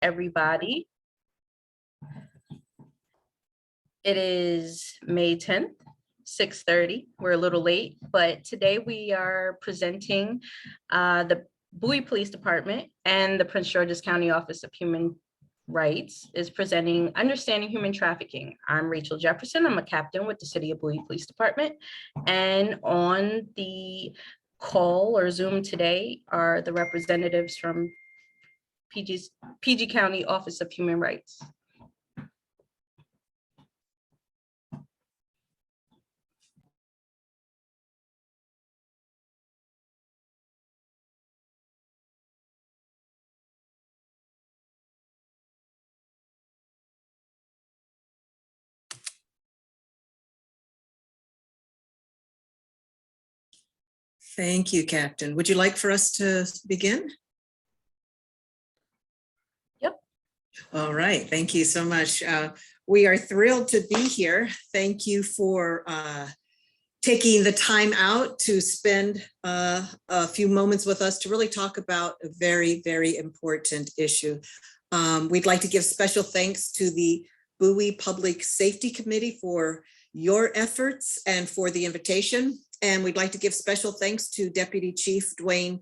Everybody. It is May 10th, 6:30. We're a little late, but today we are presenting the Bowie Police Department and the Prince George's County Office of Human Rights is presenting Understanding Human Trafficking. I'm Rachel Jefferson. I'm a captain with the City of Bowie Police Department. And on the call or Zoom today are the representatives from PG County Office of Human Rights. Thank you, Captain. Would you like for us to begin? Yep. All right. Thank you so much. We are thrilled to be here. Thank you for taking the time out to spend a few moments with us to really talk about a very, very important issue. We'd like to give special thanks to the Bowie Public Safety Committee for your efforts and for the invitation. And we'd like to give special thanks to Deputy Chief Dwayne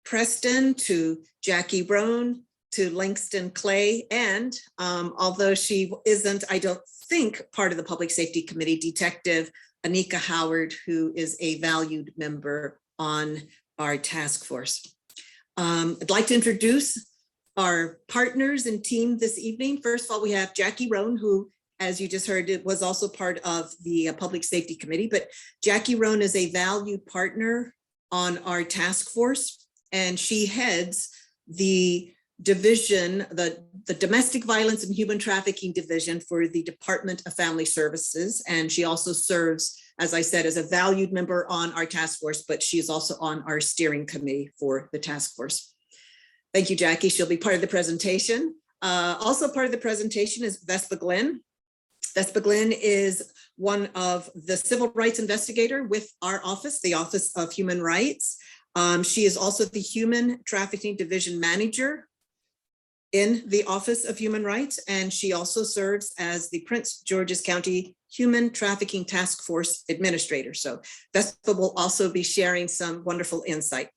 Preston, to Jackie Roan, to Langston Clay, and although she isn't, I don't think, part of the Public Safety Committee, Detective Anika Howard, who is a valued member on our task force. I'd like to introduce our partners and team this evening. First of all, we have Jackie Roan, who, as you just heard, it was also part of the Public Safety Committee, but Jackie Roan is a valued partner on our task force, and she heads the division, the Domestic Violence and Human Trafficking Division for the Department of Family Services. And she also serves, as I said, as a valued member on our task force, but she is also on our steering committee for the task force. Thank you, Jackie. She'll be part of the presentation. Also part of the presentation is Vespa Glenn. Vespa Glenn is one of the civil rights investigator with our office, the Office of Human Rights. She is also the Human Trafficking Division Manager in the Office of Human Rights, and she also serves as the Prince George's County Human Trafficking Task Force Administrator. So Vespa will also be sharing some wonderful insight.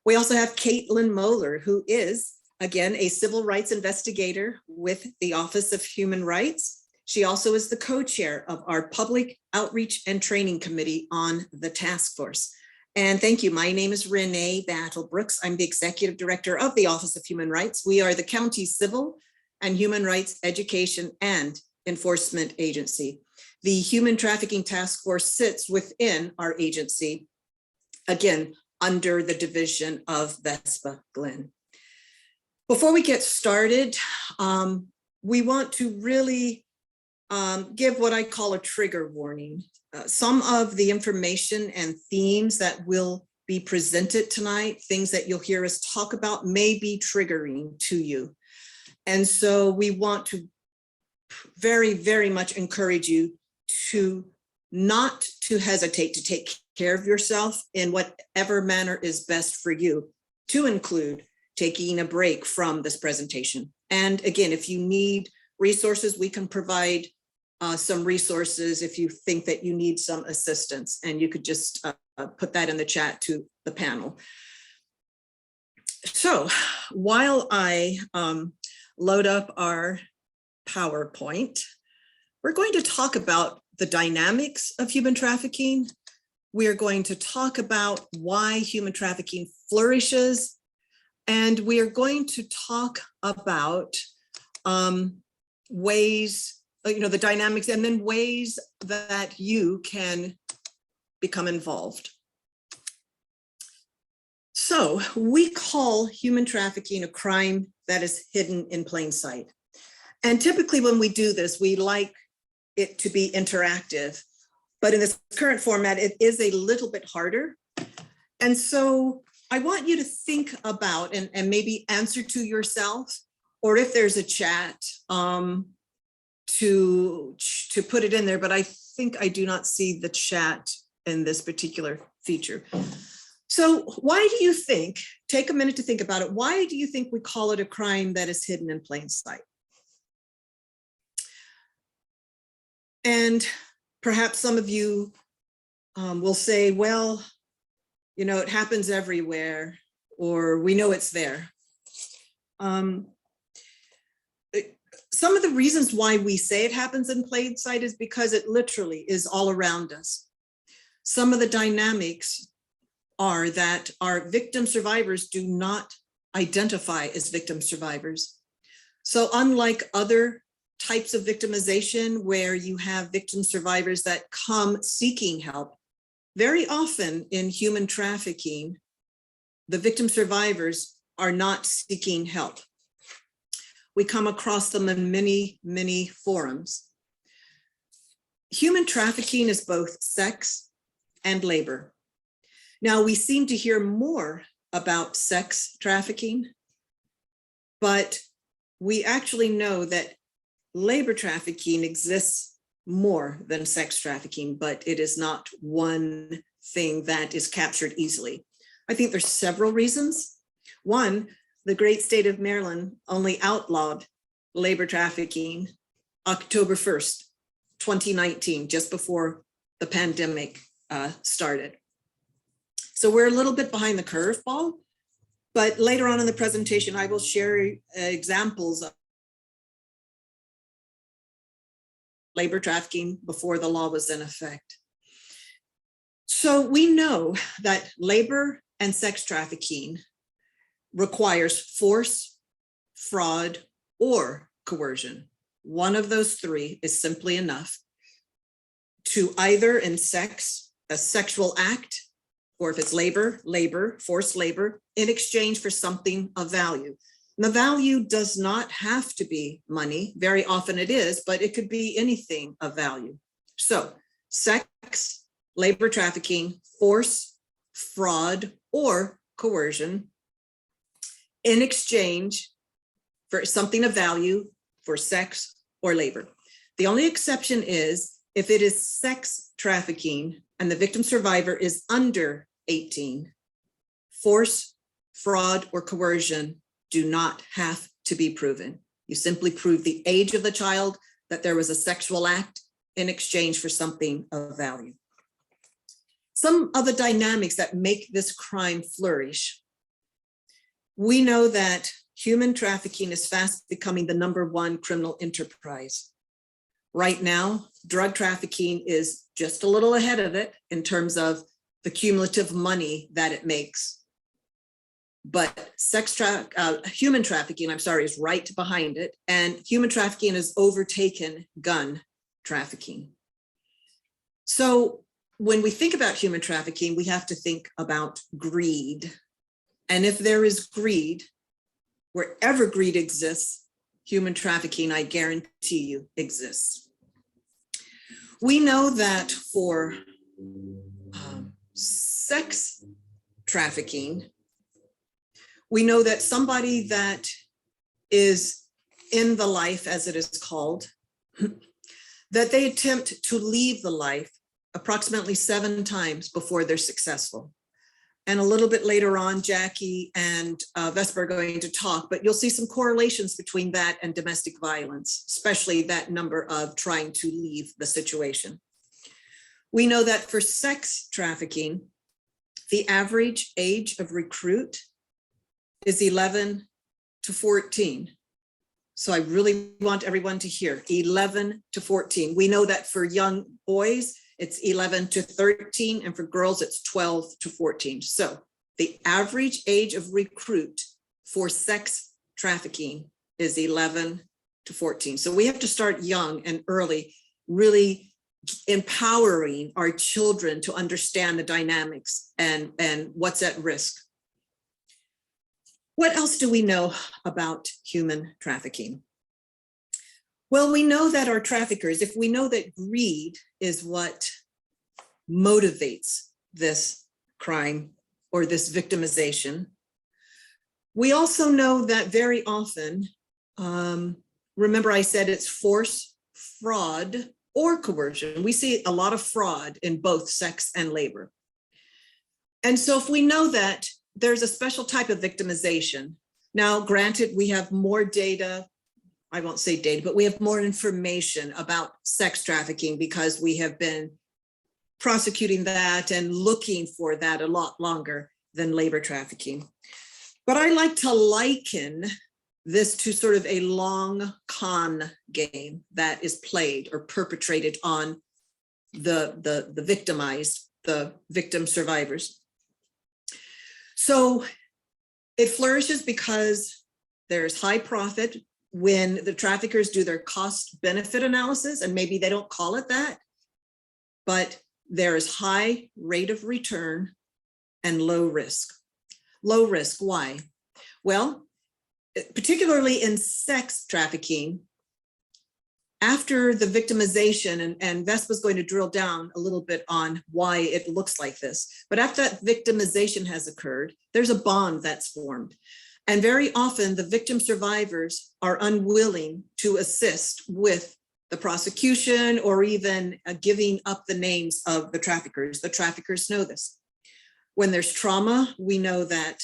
We also have Caitlin Moeller, who is, again, a civil rights investigator with the Office of Human Rights. She also is the co-chair of our Public Outreach and Training Committee on the task force. And thank you. My name is Renee Battle Brooks. I'm the Executive Director of the Office of Human Rights. We are the county's civil and human rights education and enforcement agency. The Human Trafficking Task Force sits within our agency, again, under the division of Vespa Glenn. Before we get started, we want to really give what I call a trigger warning. Some of the information and themes that will be presented tonight, things that you'll hear us talk about, may be triggering to you. And so we want to very, very much encourage you to not to hesitate to take care of yourself in whatever manner is best for you, to include taking a break from this presentation. And again, if you need resources, we can provide some resources if you think that you need some assistance, and you could just put that in the chat to the panel. So while I load up our PowerPoint, we're going to talk about the dynamics of human trafficking. We are going to talk about why human trafficking flourishes, and we are going to talk about ways, the dynamics, and then ways that you can become involved. So we call human trafficking a crime that is hidden in plain sight. And typically when we do this, we like it to be interactive, but in this current format, it is a little bit harder. And so I want you to think about and maybe answer to yourself, or if there's a chat, to put it in there, but I think I do not see the chat in this particular feature. So why do you think, take a minute to think about it, why do you think we call it a crime that is hidden in plain sight? And perhaps some of you will say, well, you know, it happens everywhere, or we know it's there. Some of the reasons why we say it happens in plain sight is because it literally is all around us. Some of the dynamics are that our victim survivors do not identify as victim survivors. So unlike other types of victimization where you have victim survivors that come seeking help, very often in human trafficking, the victim survivors are not seeking help. We come across them in many, many forums. Human trafficking is both sex and labor. Now, we seem to hear more about sex trafficking, but we actually know that labor trafficking exists more than sex trafficking, but it is not one thing that is captured easily. I think there's several reasons. One, the great state of Maryland only outlawed labor trafficking October 1st, 2019, just before the pandemic started. So we're a little bit behind the curveball, but later on in the presentation, I will share examples of labor trafficking before the law was in effect. So we know that labor and sex trafficking requires force, fraud, or coercion. One of those three is simply enough to either in sex, a sexual act, or if it's labor, forced labor, in exchange for something of value. And the value does not have to be money. Very often it is, but it could be anything of value. So sex, labor trafficking, force, fraud, or coercion in exchange for something of value for sex or labor. The only exception is if it is sex trafficking and the victim survivor is under 18, force, fraud, or coercion do not have to be proven. You simply prove the age of the child, that there was a sexual act in exchange for something of value. Some of the dynamics that make this crime flourish. We know that human trafficking is fast becoming the #1 criminal enterprise. Right now, drug trafficking is just a little ahead of it in terms of the cumulative money that it makes. But human trafficking, is right behind it. And human trafficking has overtaken gun trafficking. So when we think about human trafficking, we have to think about greed. And if there is greed, wherever greed exists, human trafficking, I guarantee you, exists. We know that for sex trafficking, we know that somebody that is in the life, as it is called, that they attempt to leave the life approximately 7 times before they're successful. And a little bit later on, Jackie and Vesper are going to talk, but you'll see some correlations between that and domestic violence, especially that number of trying to leave the situation. We know that for sex trafficking, the average age of recruit is 11 to 14. So I really want everyone to hear 11 to 14. We know that for young boys, it's 11 to 13, and for girls, it's 12 to 14. So the average age of recruit for sex trafficking is 11 to 14. So we have to start young and early, really empowering our children to understand the dynamics and what's at risk. What else do we know about human trafficking? Well, we know that our traffickers, if we know that greed is what motivates this crime or this victimization, we also know that very often, remember I said it's force, fraud, or coercion. We see a lot of fraud in both sex and labor. And so if we know that there's a special type of victimization, now granted, we have more data, I won't say data, but we have more information about sex trafficking because we have been prosecuting that and looking for that a lot longer than labor trafficking. But I like to liken this to sort of a long con game that is played or perpetrated on the victimized, the victim survivors. So it flourishes because there's high profit when the traffickers do their cost benefit analysis, and maybe they don't call it that, but there is high rate of return and low risk. Low risk, why? Well, particularly in sex trafficking, after the victimization, and Vespa's going to drill down a little bit on why it looks like this, but after that victimization has occurred, there's a bond that's formed. And very often the victim survivors are unwilling to assist with the prosecution or even giving up the names of the traffickers. The traffickers know this. When there's trauma, we know that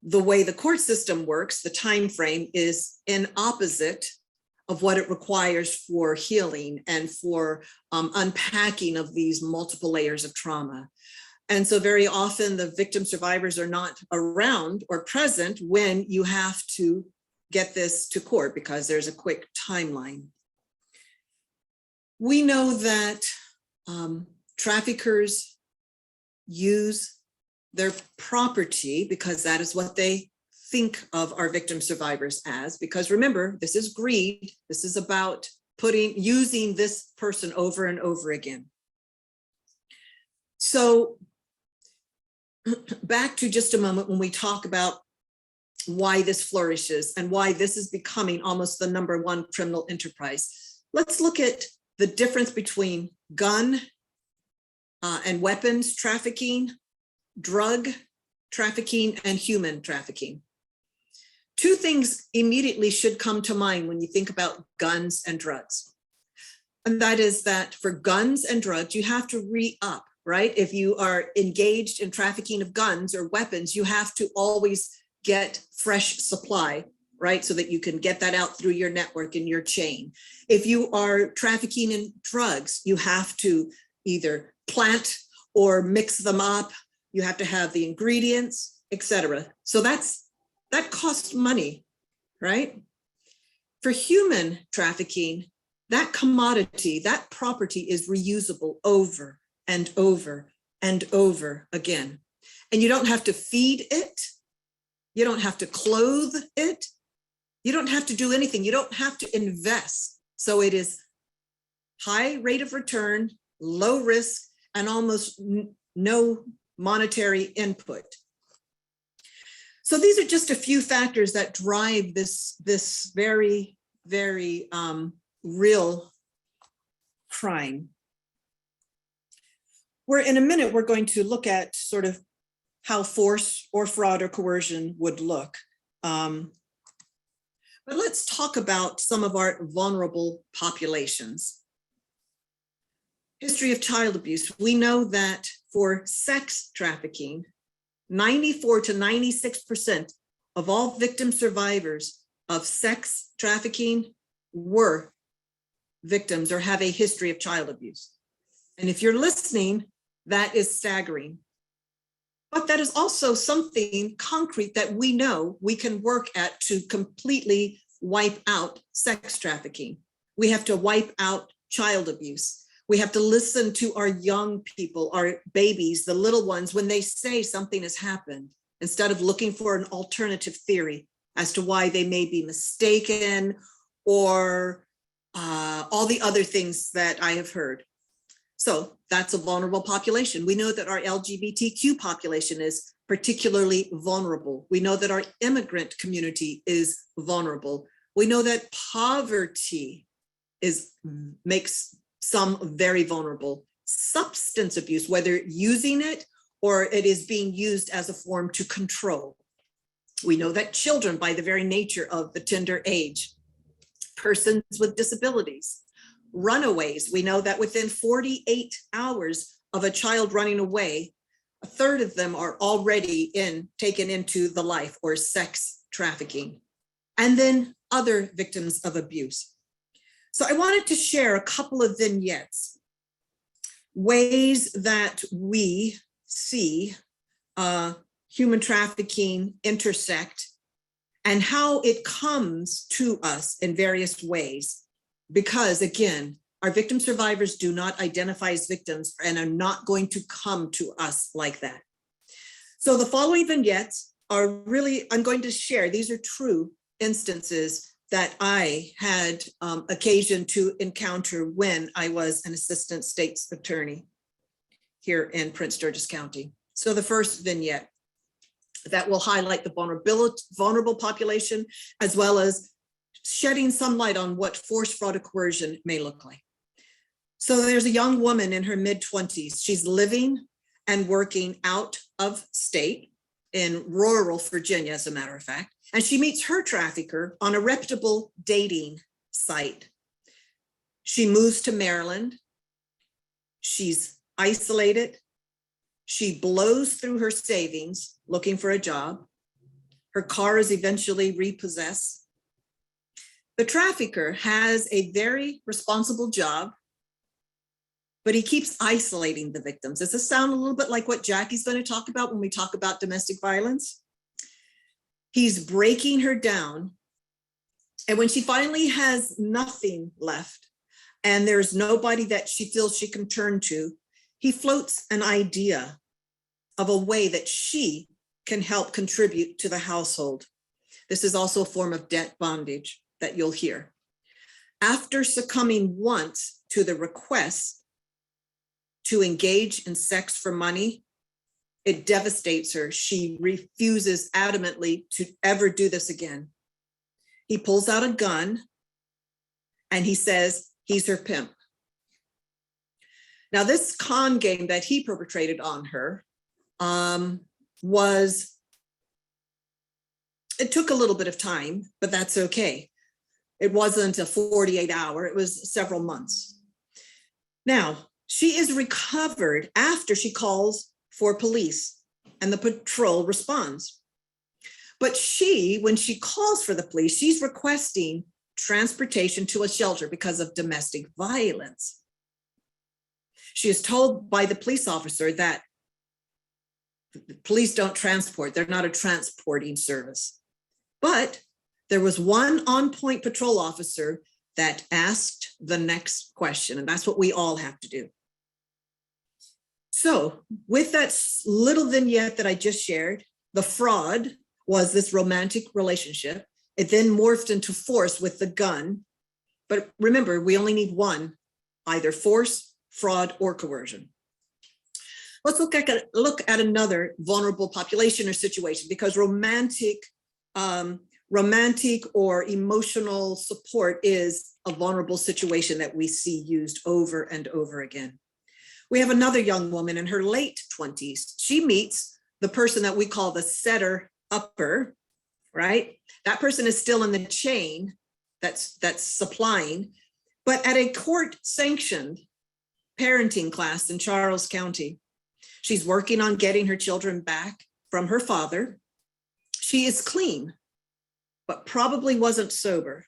the way the court system works, the time frame is in opposite of what it requires for healing and for unpacking of these multiple layers of trauma. And so very often the victim survivors are not around or present when you have to get this to court because there's a quick timeline. We know that traffickers use their property because that is what they think of our victim survivors as, because remember, this is greed. This is about using this person over and over again. So back to just a moment when we talk about why this flourishes and why this is becoming almost the #1 criminal enterprise. Let's look at the difference between gun and weapons trafficking, drug trafficking, and human trafficking. Two things immediately should come to mind when you think about guns and drugs. And that is that for guns and drugs, you have to re-up, right? If you are engaged in trafficking of guns or weapons, you have to always get fresh supply, right? So that you can get that out through your network and your chain. If you are trafficking in drugs, you have to either plant or mix them up. You have to have the ingredients, etc. So that costs money, right? For human trafficking, that commodity, that property is reusable over and over and over again. And you don't have to feed it. You don't have to clothe it. You don't have to do anything. You don't have to invest. So it is high rate of return, low risk, and almost no monetary input. So these are just a few factors that drive this very, very real crime. In a minute, we're going to look at sort of how force or fraud or coercion would look. But let's talk about some of our vulnerable populations. History of child abuse. We know that for sex trafficking, 94 to 96% of all victim survivors of sex trafficking were victims or have a history of child abuse. And if you're listening, that is staggering. But that is also something concrete that we know we can work at to completely wipe out sex trafficking. We have to wipe out child abuse. We have to listen to our young people, our babies, the little ones, when they say something has happened, instead of looking for an alternative theory as to why they may be mistaken or all the other things that I have heard. So that's a vulnerable population. We know that our LGBTQ population is particularly vulnerable. We know that our immigrant community is vulnerable. We know that poverty makes some very vulnerable. Substance abuse, whether using it or it is being used as a form to control. We know that children, by the very nature of the tender age, persons with disabilities, runaways. We know that within 48 hours of a child running away, a third of them are already taken into the life or sex trafficking, and then other victims of abuse. So I wanted to share a couple of vignettes, ways that we see human trafficking intersect and how it comes to us in various ways. Because again, our victim survivors do not identify as victims and are not going to come to us like that. So the following vignettes are really, I'm going to share, these are true instances that I had occasion to encounter when I was an assistant state's attorney here in Prince George's County. So the first vignette that will highlight the vulnerable population, as well as shedding some light on what force, fraud, or coercion may look like. So there's a young woman in her mid-20s. She's living and working out of state in rural Virginia, as a matter of fact. And she meets her trafficker on a reputable dating site. She moves to Maryland. She's isolated. She blows through her savings looking for a job. Her car is eventually repossessed. The trafficker has a very responsible job, but he keeps isolating the victims. Does this sound a little bit like what Jackie's going to talk about when we talk about domestic violence? He's breaking her down. And when she finally has nothing left and there's nobody that she feels she can turn to, he floats an idea of a way that she can help contribute to the household. This is also a form of debt bondage that you'll hear. After succumbing once to the request to engage in sex for money, it devastates her. She refuses adamantly to ever do this again. He pulls out a gun and he says he's her pimp. Now, this con game that he perpetrated on her it took a little bit of time, but that's okay. It wasn't a 48-hour, it was several months. Now, she is recovered after she calls for police and the patrol responds. But when she calls for the police, she's requesting transportation to a shelter because of domestic violence. She is told by the police officer that police don't transport, they're not a transporting service. But there was one on-point patrol officer that asked the next question, and that's what we all have to do. So with that little vignette that I just shared, the fraud was this romantic relationship. It then morphed into force with the gun. But remember, we only need one, either force, fraud, or coercion. Let's look at another vulnerable population or situation, because romantic or emotional support is a vulnerable situation that we see used over and over again. We have another young woman in her late 20s. She meets the person that we call the setter-upper, right? That person is still in the chain that's supplying, but at a court-sanctioned parenting class in Charles County. She's working on getting her children back from her father. She is clean, but probably wasn't sober.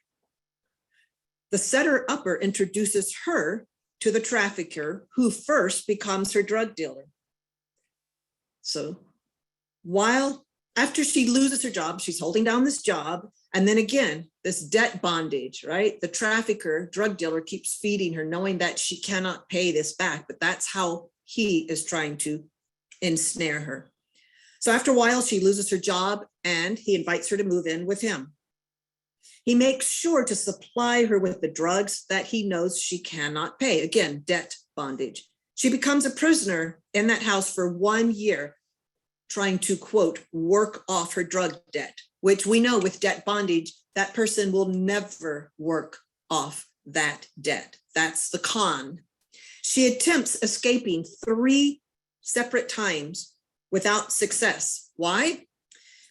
The setter-upper introduces her to the trafficker, who first becomes her drug dealer. So after she loses her job, she's holding down this job. And then again, this debt bondage, right? The trafficker, drug dealer, keeps feeding her, knowing that she cannot pay this back, but that's how he is trying to ensnare her. So after a while, she loses her job and he invites her to move in with him. He makes sure to supply her with the drugs that he knows she cannot pay. Again, debt bondage. She becomes a prisoner in that house for 1 year, trying to, quote, work off her drug debt, which we know with debt bondage, that person will never work off that debt. That's the con. She attempts escaping 3 separate times without success. Why?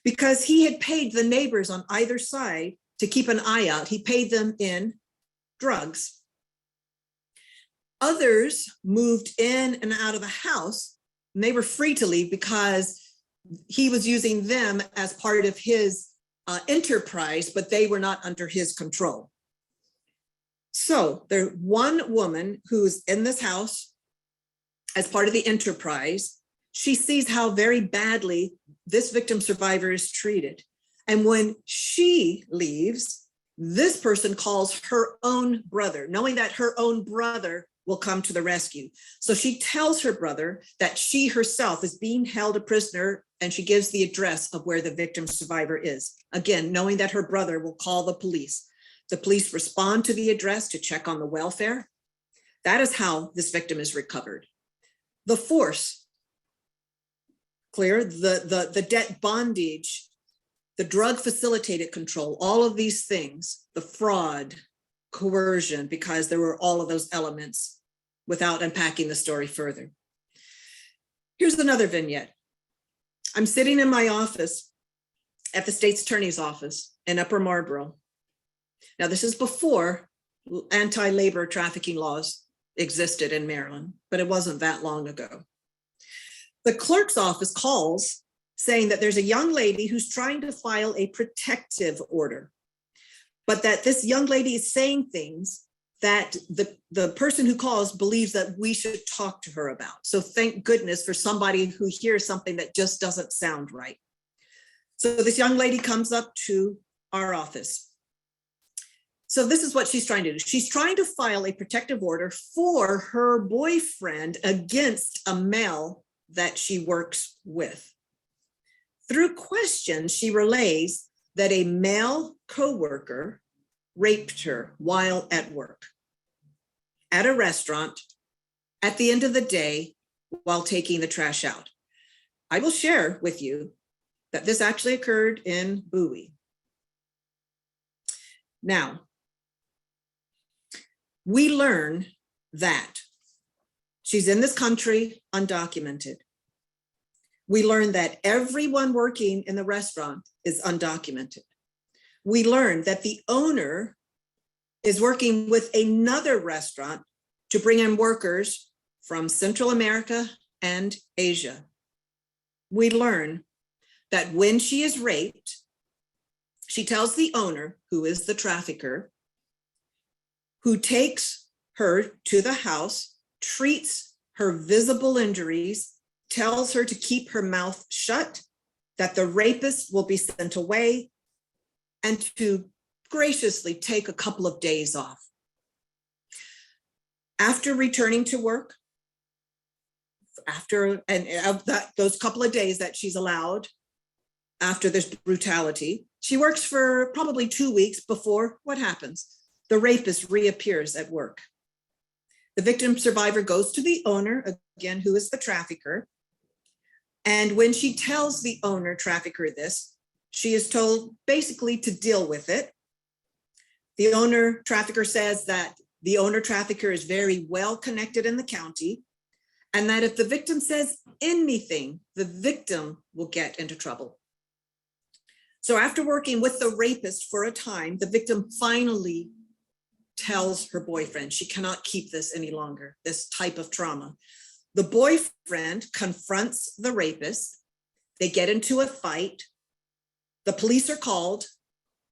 Because he had paid the neighbors on either side to keep an eye out. He paid them in drugs. Others moved in and out of the house and they were free to leave because he was using them as part of his enterprise, but they were not under his control. So there's one woman who's in this house as part of the enterprise. She sees how very badly this victim survivor is treated. And when she leaves, this person calls her own brother, knowing that her own brother will come to the rescue. So she tells her brother that she herself is being held a prisoner, and she gives the address of where the victim survivor is. Again, knowing that her brother will call the police. The police respond to the address to check on the welfare. That is how this victim is recovered. The force, clear, the debt bondage, the drug facilitated control, all of these things, the fraud, coercion, because there were all of those elements without unpacking the story further. Here's another vignette. I'm sitting in my office at the state's attorney's office in Upper Marlboro. Now, this is before anti-labor trafficking laws existed in Maryland, but it wasn't that long ago. The clerk's office calls saying that there's a young lady who's trying to file a protective order, but that this young lady is saying things that the person who calls believes that we should talk to her about. So thank goodness for somebody who hears something that just doesn't sound right. So this young lady comes up to our office. So this is what she's trying to do. She's trying to file a protective order for her boyfriend against a male that she works with. Through questions, she relays that a male coworker raped her while at work at a restaurant at the end of the day while taking the trash out. I will share with you that this actually occurred in Bowie. Now, we learn that she's in this country undocumented. We learn that everyone working in the restaurant is undocumented. We learn that the owner is working with another restaurant to bring in workers from Central America and Asia. We learn that when she is raped, she tells the owner, who is the trafficker, who takes her to the house, treats her visible injuries, tells her to keep her mouth shut, that the rapist will be sent away, and to graciously take a couple of days off. After returning to work, those couple of days that she's allowed after this brutality, she works for probably 2 weeks before what happens? The rapist reappears at work. The victim survivor goes to the owner, again, who is the trafficker. And when she tells the owner trafficker this, she is told basically to deal with it. The owner trafficker says that the owner trafficker is very well connected in the county, and that if the victim says anything, the victim will get into trouble. So after working with the rapist for a time, the victim finally tells her boyfriend she cannot keep this any longer, this type of trauma. The boyfriend confronts the rapist. They get into a fight. The police are called.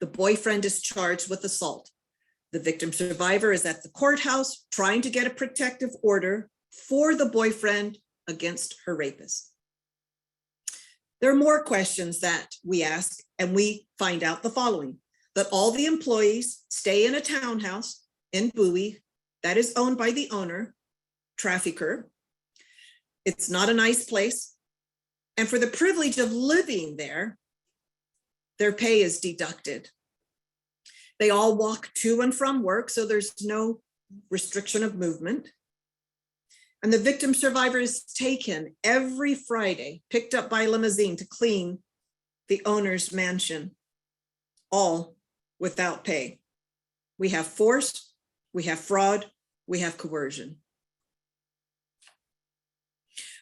The boyfriend is charged with assault. The victim survivor is at the courthouse trying to get a protective order for the boyfriend against her rapist. There are more questions that we ask, and we find out the following: that all the employees stay in a townhouse in Bowie that is owned by the owner, trafficker. It's not a nice place. And for the privilege of living there, their pay is deducted. They all walk to and from work, so there's no restriction of movement. And the victim survivor is taken every Friday, picked up by limousine to clean the owner's mansion, all without pay. We have force, we have fraud, we have coercion.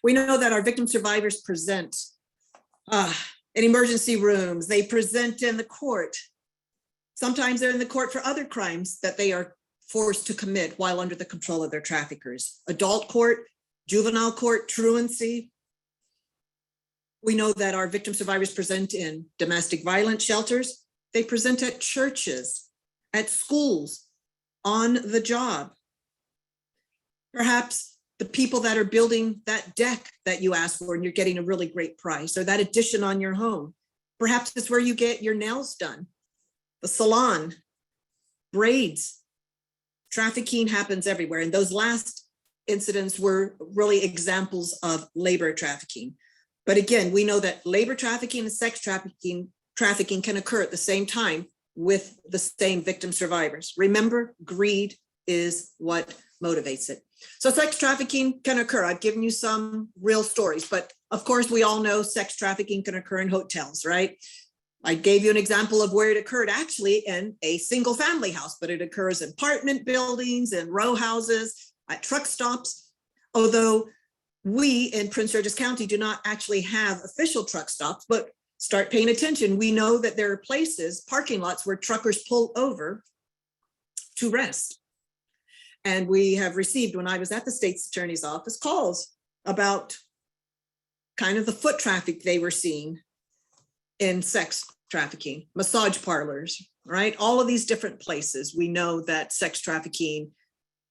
We know that our victim survivors present in emergency rooms, they present in the court. Sometimes they're in the court for other crimes that they are forced to commit while under the control of their traffickers. Adult court, juvenile court, truancy, We know that our victim survivors present in domestic violence shelters. They present at churches, at schools, on the job. Perhaps the people that are building that deck that you asked for and you're getting a really great price, or that addition on your home. Perhaps it's where you get your nails done, the salon, braids. Trafficking happens everywhere. And those last incidents were really examples of labor trafficking. But again, we know that labor trafficking and sex trafficking can occur at the same time with the same victim survivors. Remember, greed is what motivates it. So sex trafficking can occur. I've given you some real stories, but of course we all know sex trafficking can occur in hotels, right? I gave you an example of where it occurred actually in a single family house, but it occurs in apartment buildings and row houses, at truck stops. Although we in Prince George's County do not actually have official truck stops, but start paying attention. We know that there are places, parking lots, where truckers pull over to rest. And we have received, when I was at the state's attorney's office, calls about kind of the foot traffic they were seeing in sex trafficking, massage parlors, right? All of these different places, we know that sex trafficking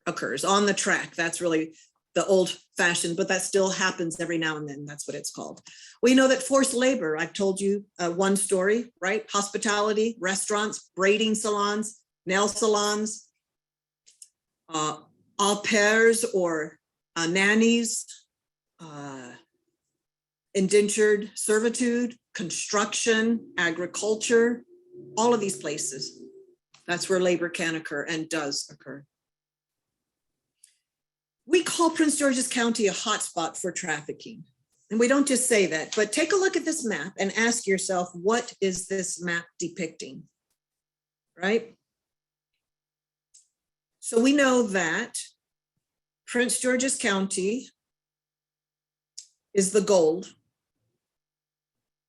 occurs on the track. That's really the old fashioned, but that still happens every now and then. That's what it's called. We know that forced labor, I've told you one story, right? Hospitality, restaurants, braiding salons, nail salons, au pairs or nannies, indentured servitude, construction, agriculture, all of these places. That's where labor can occur and does occur. We call Prince George's County a hotspot for trafficking. And we don't just say that, but take a look at this map and ask yourself, what is this map depicting, right? So we know that Prince George's County is the gold,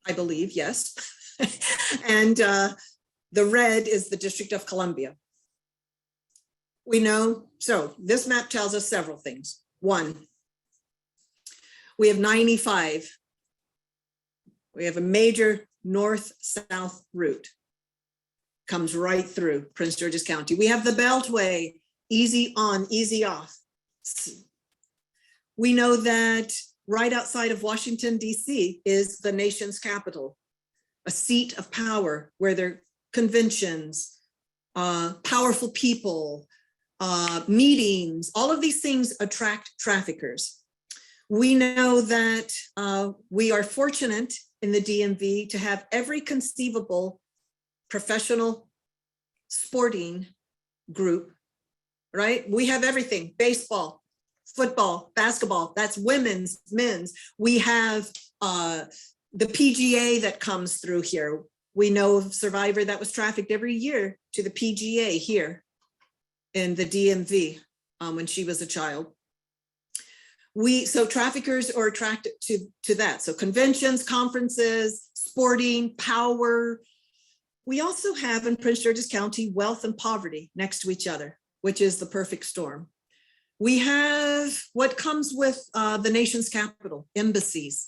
I believe, yes. And the red is the District of Columbia. We know, so this map tells us several things. One, we have 95. We have a major north-south route. Comes right through Prince George's County. We have the Beltway, easy on, easy off. We know that right outside of Washington, D.C. is the nation's capital, a seat of power where there are conventions, powerful people, meetings, all of these things attract traffickers. We know that we are fortunate in the DMV to have every conceivable professional sporting group, right? We have everything, baseball, football, basketball, that's women's, men's. We have the PGA that comes through here. We know of a survivor that was trafficked every year to the PGA here in the DMV when she was a child. So traffickers are attracted to that. So conventions, conferences, sporting, power. We also have in Prince George's County wealth and poverty next to each other, which is the perfect storm. We have what comes with the nation's capital, embassies.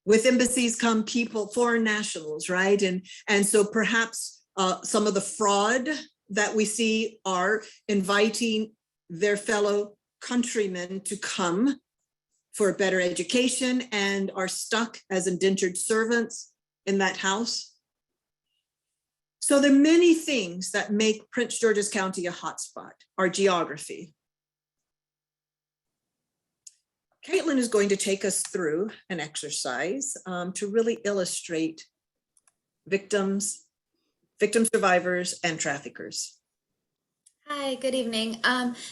With embassies come people, foreign nationals, right? And so perhaps some of the fraud that we see are inviting their fellow countrymen to come for a better education and are stuck as indentured servants in that house. So there are many things that make Prince George's County a hotspot, our geography. Caitlin is going to take us through an exercise to really illustrate victims, victim survivors, and traffickers. Hi, good evening.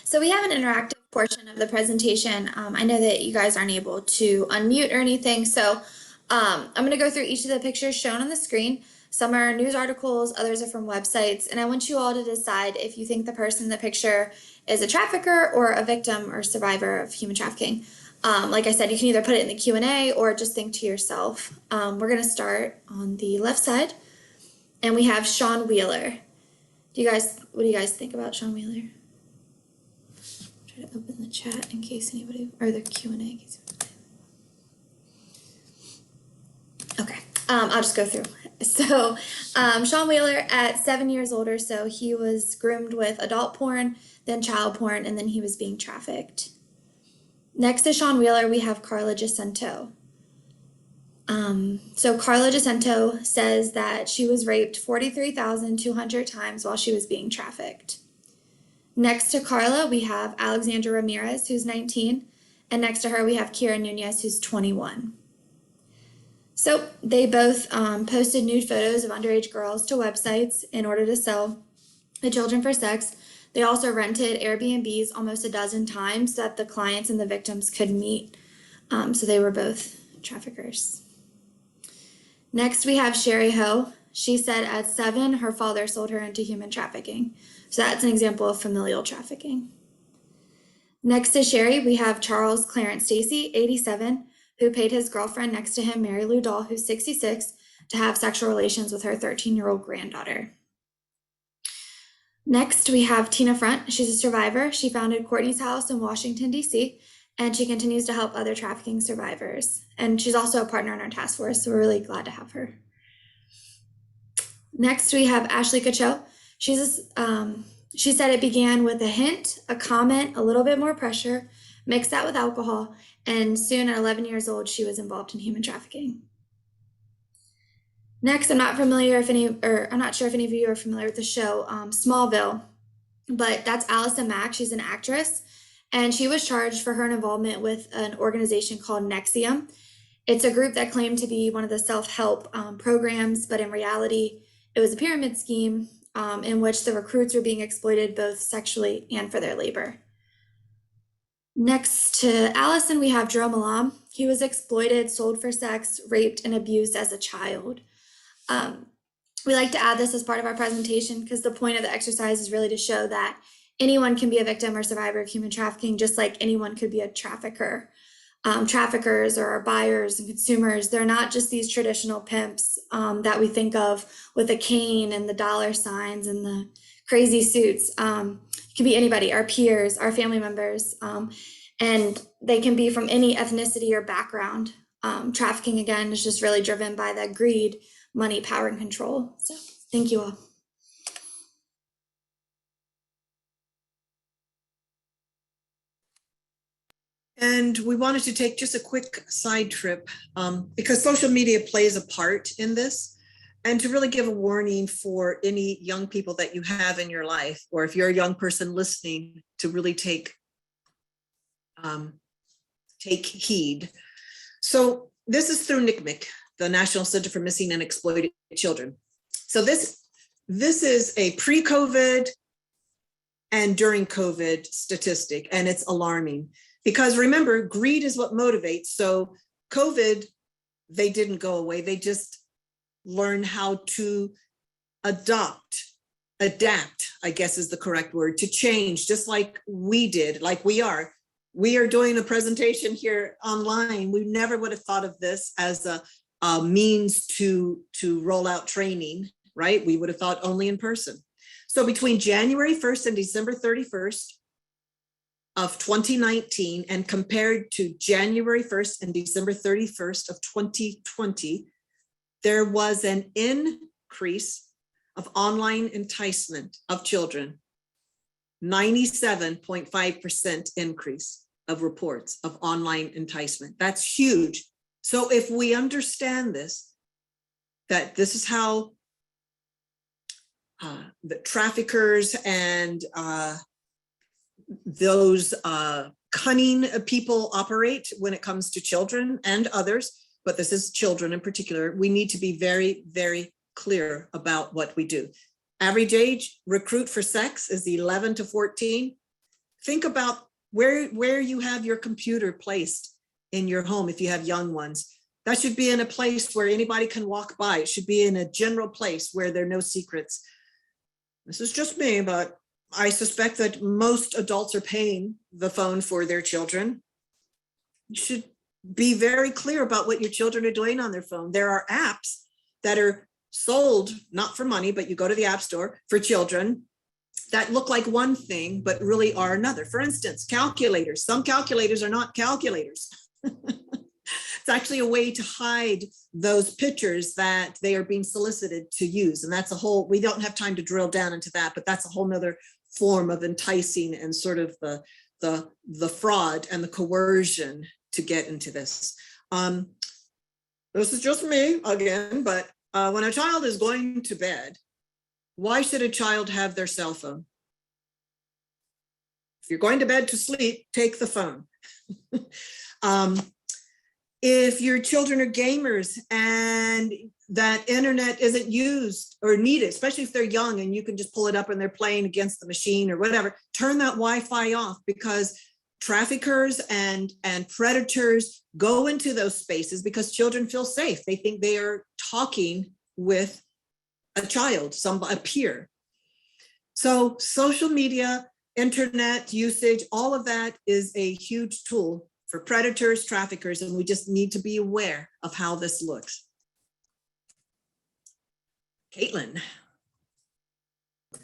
So we have an interactive portion of the presentation. I know that you guys aren't able to unmute or anything, so I'm going to go through each of the pictures shown on the screen. Some are news articles, others are from websites, and I want you all to decide if you think the person in the picture is a trafficker or a victim or survivor of human trafficking. Like I said, you can either put it in the Q&A or just think to yourself. We're going to start on the left side, and we have Sean Wheeler. What do you guys think about Sean Wheeler? Try to open the chat in case anybody, or the Q&A in case I'll just go through. So, Sean Wheeler, at 7 years old or so, he was groomed with adult porn, then child porn, and then he was being trafficked. Next to Sean Wheeler, we have Carla Jacinto. So Carla Jacinto says that she was raped 43,200 times while she was being trafficked. Next to Carla, we have Alexandra Ramirez, who's 19, and next to her, we have Kira Nunez, who's 21. So they both posted nude photos of underage girls to websites in order to sell the children for sex. They also rented Airbnbs almost a dozen times so that the clients and the victims could meet. So they were both traffickers. Next, we have Sherry Ho. She said at 7, her father sold her into human trafficking. So that's an example of familial trafficking. Next to Sherry, we have Charles Clarence Stacy, 87, who paid his girlfriend next to him, Mary Lou Dahl, who's 66, to have sexual relations with her 13-year-old granddaughter. Next, we have Tina Front. She's a survivor. She founded Courtney's House in Washington, D.C., and she continues to help other trafficking survivors. And she's also a partner in our task force, so we're really glad to have her. Next, we have Ashley Cacho. She said it began with a hint, a comment, a little bit more pressure, mix that with alcohol, and soon at 11 years old, she was involved in human trafficking. Next, I'm not sure if any of you are familiar with the show Smallville, but that's Allison Mack. She's an actress, and she was charged for her involvement with an organization called Nexium. It's a group that claimed to be one of the self-help programs, but in reality, it was a pyramid scheme in which the recruits were being exploited both sexually and for their labor. Next to Allison, we have Jerome Alam. He was exploited, sold for sex, raped, and abused as a child. We like to add this as part of our presentation because the point of the exercise is really to show that anyone can be a victim or survivor of human trafficking, just like anyone could be a trafficker. Traffickers or buyers and consumers, they're not just these traditional pimps that we think of with a cane and the dollar signs and the crazy suits. It can be anybody, our peers, our family members, and they can be from any ethnicity or background. Trafficking, again, is just really driven by that greed, money, power, and control. So thank you all. And we wanted to take just a quick side trip because social media plays a part in this, and to really give a warning for any young people that you have in your life, or if you're a young person listening, to really take heed. So this is through NCMEC, the National Center for Missing and Exploited Children. So this is a pre-COVID and during COVID statistic, and it's alarming. Because remember, greed is what motivates. So COVID, they didn't go away. They just learned how to adapt, I guess is the correct word, to change, just like we did, like we are. We are doing a presentation here online. We never would have thought of this as a means to roll out training, right? We would have thought only in person. So between January 1st and December 31st, of 2019 and compared to January 1st and December 31st of 2020, there was an increase of online enticement of children, 97.5% increase of reports of online enticement. That's huge. So if we understand this, that this is how the traffickers and those cunning people operate when it comes to children and others, but this is children in particular, we need to be very, very clear about what we do. Average age recruit for sex is 11 to 14. Think about where you have your computer placed in your home if you have young ones. That should be in a place where anybody can walk by. It should be in a general place where there are no secrets. This is just me, but I suspect that most adults are paying the phone for their children. You should be very clear about what your children are doing on their phone. There are apps that are sold, not for money, but you go to the app store for children that look like one thing, but really are another. For instance, calculators. Some calculators are not calculators. It's actually a way to hide those pictures that they are being solicited to use. And that's a whole, we don't have time to drill down into that, but that's a whole nother form of enticing and sort of the fraud and the coercion to get into this. This is just me again, but when a child is going to bed, why should a child have their cell phone? If you're going to bed to sleep, take the phone. If your children are gamers and that internet isn't used or needed, especially if they're young and you can just pull it up and they're playing against the machine or whatever, turn that Wi-Fi off, because traffickers and predators go into those spaces because children feel safe. They think they are talking with a child, a peer. So social media, internet usage, all of that is a huge tool for predators, traffickers, and we just need to be aware of how this looks. Caitlin. All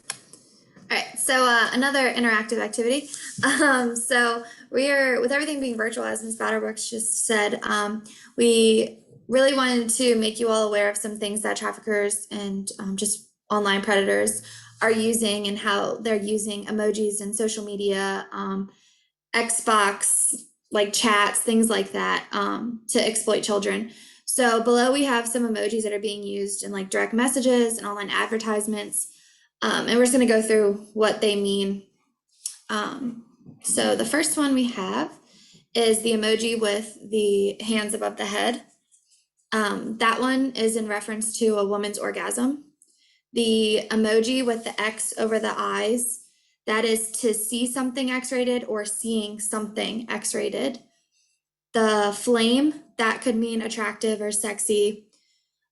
right, so another interactive activity. So we are, with everything being virtual, as Ms. Batterbrooks just said, we really wanted to make you all aware of some things that traffickers and just online predators are using and how they're using emojis and social media, Xbox, like chats, things like that, to exploit children. So below we have some emojis that are being used in like direct messages and online advertisements. And we're just going to go through what they mean. So the first one we have is the emoji with the hands above the head. That one is in reference to a woman's orgasm. The emoji with the X over the eyes, that is to see something X-rated or seeing something X-rated. The flame, that could mean attractive or sexy.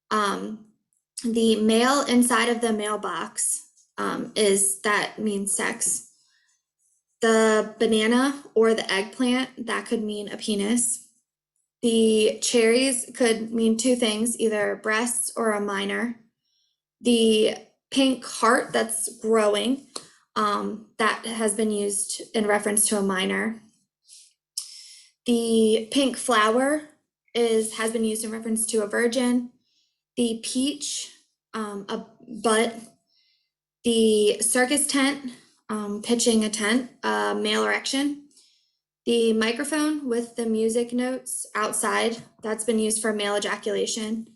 The mail inside of the mailbox, that means sex. The banana or the eggplant, that could mean a penis. The cherries could mean two things, either breasts or a minor. The pink heart that's growing, that has been used in reference to a minor. The pink flower has been used in reference to a virgin. The peach, a butt. The circus tent, pitching a tent, male erection. The microphone with the music notes outside, that's been used for male ejaculation.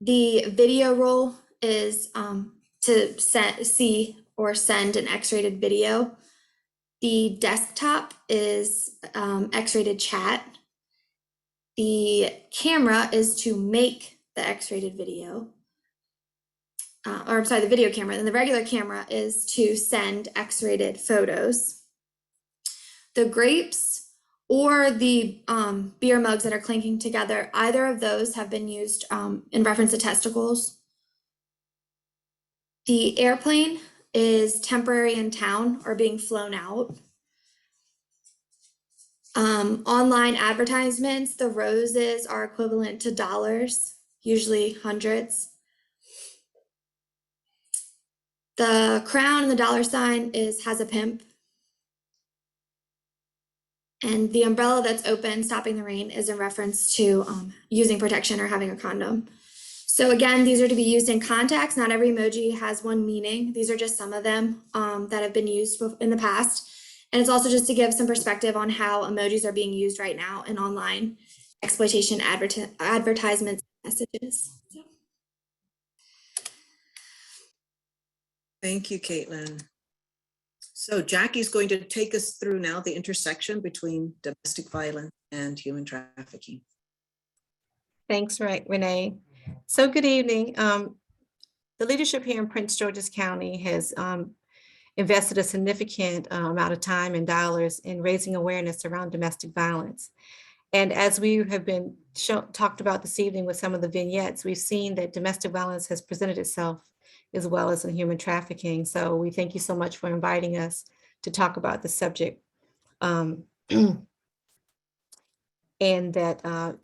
The video roll is to see or send an X-rated video. The desktop is X-rated chat. The camera is to make the X-rated video. Or I'm sorry, the video camera. And the regular camera is to send X-rated photos. The grapes or the beer mugs that are clinking together, either of those have been used in reference to testicles. The airplane is temporary in town or being flown out. Online advertisements, the roses are equivalent to dollars, usually hundreds. The crown and the dollar sign has a pimp. And the umbrella that's open, stopping the rain, is in reference to using protection or having a condom. So again, these are to be used in context. Not every emoji has one meaning. These are just some of them that have been used in the past. And it's also just to give some perspective on how emojis are being used right now in online exploitation advertisements messages. So. Thank you, Caitlin. So Jackie's going to take us through now the intersection between domestic violence and human trafficking. Thanks, Renee. So good evening. The leadership here in Prince George's County has invested a significant amount of time and dollars in raising awareness around domestic violence. And as we have been talked about this evening with some of the vignettes, we've seen that domestic violence has presented itself as well as in human trafficking. So we thank you so much for inviting us to talk about the subject. And I'm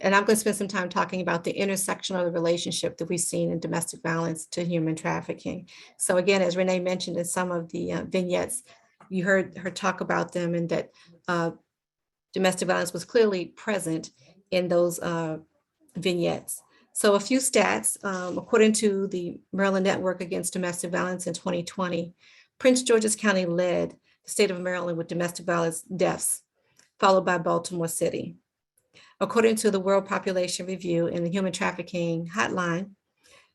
going to spend some time talking about the intersection of the relationship that we've seen in domestic violence to human trafficking. So again, as Renee mentioned in some of the vignettes, you heard her talk about them, and that domestic violence was clearly present in those vignettes. So a few stats, according to the Maryland Network Against Domestic Violence in 2020, Prince George's County led the state of Maryland with domestic violence deaths, followed by Baltimore City. According to the World Population Review and the Human Trafficking Hotline,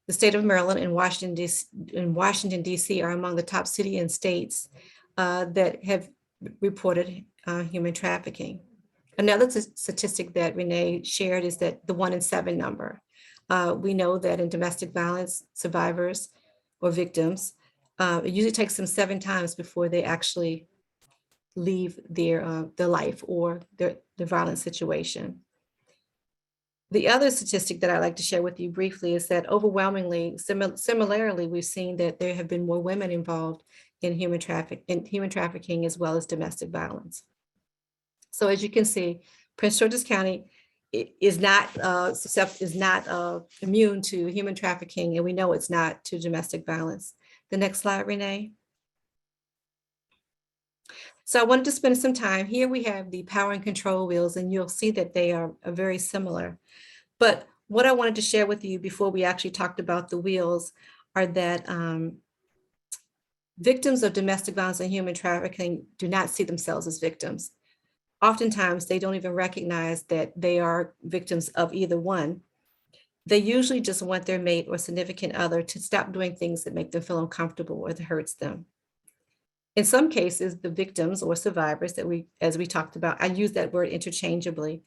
the state of Maryland and Washington, D.C. are among the top cities and states that have reported human trafficking. Another statistic that Renee shared is that the 1 in 7 number. We know that in domestic violence, survivors or victims, it usually takes them 7 times before they actually leave their life or their violent situation. The other statistic that I'd like to share with you briefly is that overwhelmingly, similarly, we've seen that there have been more women involved in human trafficking as well as domestic violence. So as you can see, Prince George's County is not immune to human trafficking, and we know it's not to domestic violence. The next slide, Renee. So I wanted to spend some time here. We have the power and control wheels, and you'll see that they are very similar. But what I wanted to share with you before we actually talked about the wheels are that victims of domestic violence and human trafficking do not see themselves as victims. Oftentimes, they don't even recognize that they are victims of either one. They usually just want their mate or significant other to stop doing things that make them feel uncomfortable or that hurts them. In some cases, the victims or survivors as we talked about, I use that word interchangeably,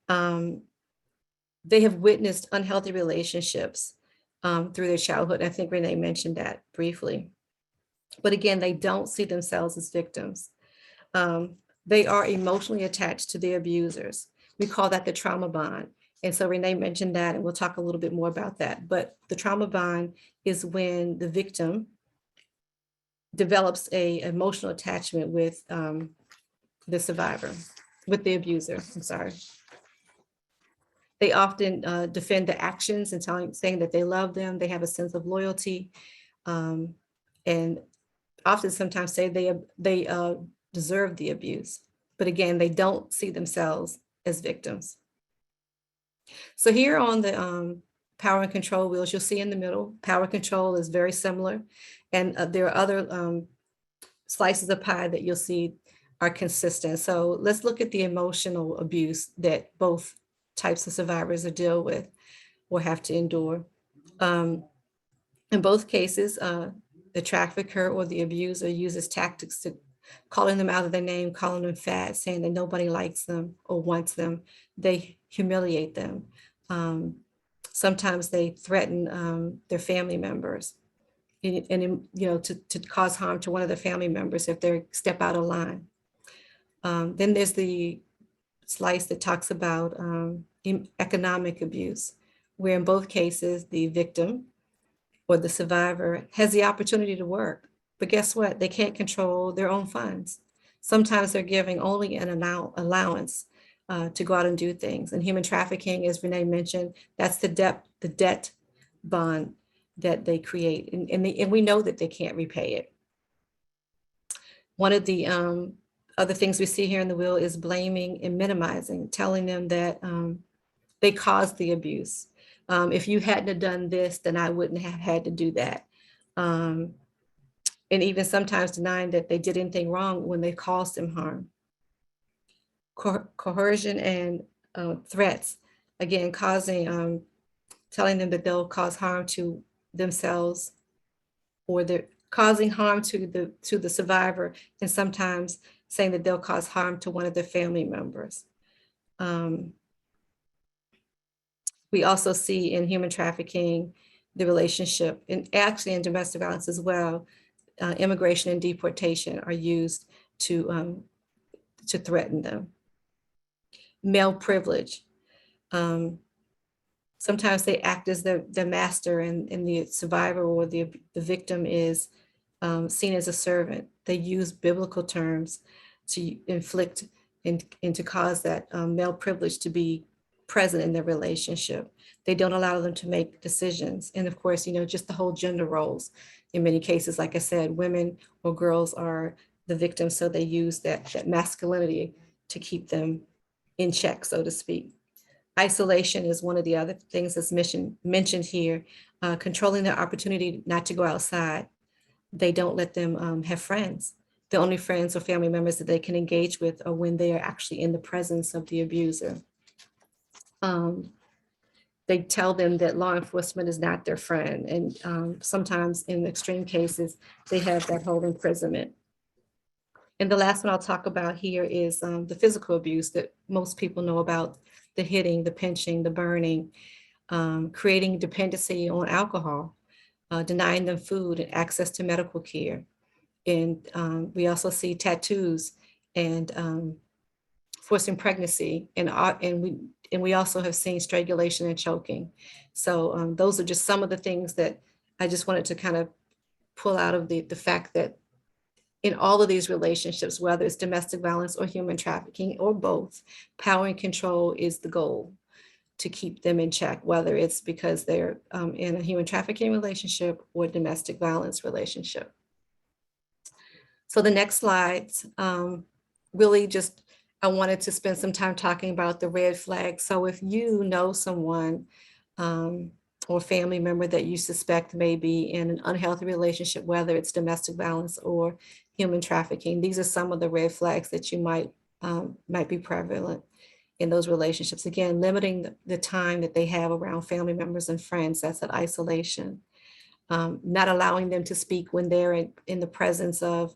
they have witnessed unhealthy relationships through their childhood. I think Renee mentioned that briefly. But again, they don't see themselves as victims. They are emotionally attached to their abusers. We call that the trauma bond. And so Renee mentioned that, and we'll talk a little bit more about that. But the trauma bond is when the victim develops an emotional attachment with the survivor, with the abuser, I'm sorry. They often defend the actions and saying that they love them, they have a sense of loyalty, and often sometimes say they deserve the abuse. But again, they don't see themselves as victims. So here on the power and control wheels, you'll see in the middle, power control is very similar. And there are other slices of pie that you'll see are consistent. So let's look at the emotional abuse that both types of survivors deal with or have to endure. In both cases, the trafficker or the abuser uses tactics to calling them out of their name, calling them fat, saying that nobody likes them or wants them. They humiliate them. Sometimes they threaten their family members and to cause harm to one of the family members if they step out of line. Then there's the slice that talks about economic abuse, where in both cases, the victim or the survivor has the opportunity to work. But guess what? They can't control their own funds. Sometimes they're giving only an allowance to go out and do things. And human trafficking, as Renee mentioned, that's the debt bond that they create. And we know that they can't repay it. One of the other things we see here in the wheel is blaming and minimizing, telling them that they caused the abuse. If you hadn't have done this, then I wouldn't have had to do that. And even sometimes denying that they did anything wrong when they caused them harm. Coercion and threats, again, telling them that they'll cause harm to themselves, or they're causing harm to the survivor, and sometimes saying that they'll cause harm to one of their family members. We also see in human trafficking the relationship, and actually in domestic violence as well, immigration and deportation are used to threaten them. Male privilege. Sometimes they act as the master, and the survivor or the victim is seen as a servant. They use biblical terms to inflict and to cause that male privilege to be present in their relationship. They don't allow them to make decisions. And of course, just the whole gender roles. In many cases, like I said, women or girls are the victims, so they use that masculinity to keep them in check, so to speak. Isolation is one of the other things that's mentioned here. Controlling their opportunity not to go outside. They don't let them have friends. The only friends or family members that they can engage with are when they are actually in the presence of the abuser. They tell them that law enforcement is not their friend. And sometimes in extreme cases, they have that whole imprisonment. And the last one I'll talk about here is the physical abuse that most people know about: the hitting, the pinching, the burning, creating dependency on alcohol, denying them food and access to medical care. And we also see tattoos and forcing pregnancy, and we also have seen strangulation and choking. So those are just some of the things that I just wanted to kind of pull out of the fact that in all of these relationships, whether it's domestic violence or human trafficking or both, power and control is the goal, to keep them in check, whether it's because they're in a human trafficking relationship or domestic violence relationship. So the next slides, really just, I wanted to spend some time talking about the red flags. So if you know someone or family member that you suspect may be in an unhealthy relationship, whether it's domestic violence or human trafficking, these are some of the red flags that you might be prevalent in those relationships. Again, limiting the time that they have around family members and friends, that's that isolation. Not allowing them to speak when they're in the presence of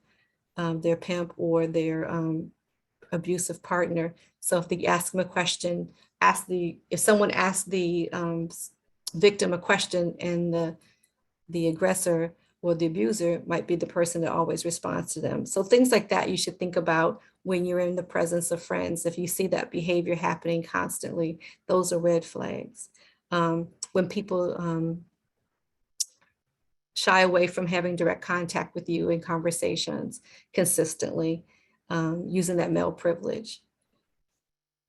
their pimp or their abusive partner. So if they ask them a question, if someone asks the victim a question, and the aggressor or the abuser might be the person that always responds to them. So things like that you should think about when you're in the presence of friends. If you see that behavior happening constantly, those are red flags. When people shy away from having direct contact with you in conversations consistently, using that male privilege.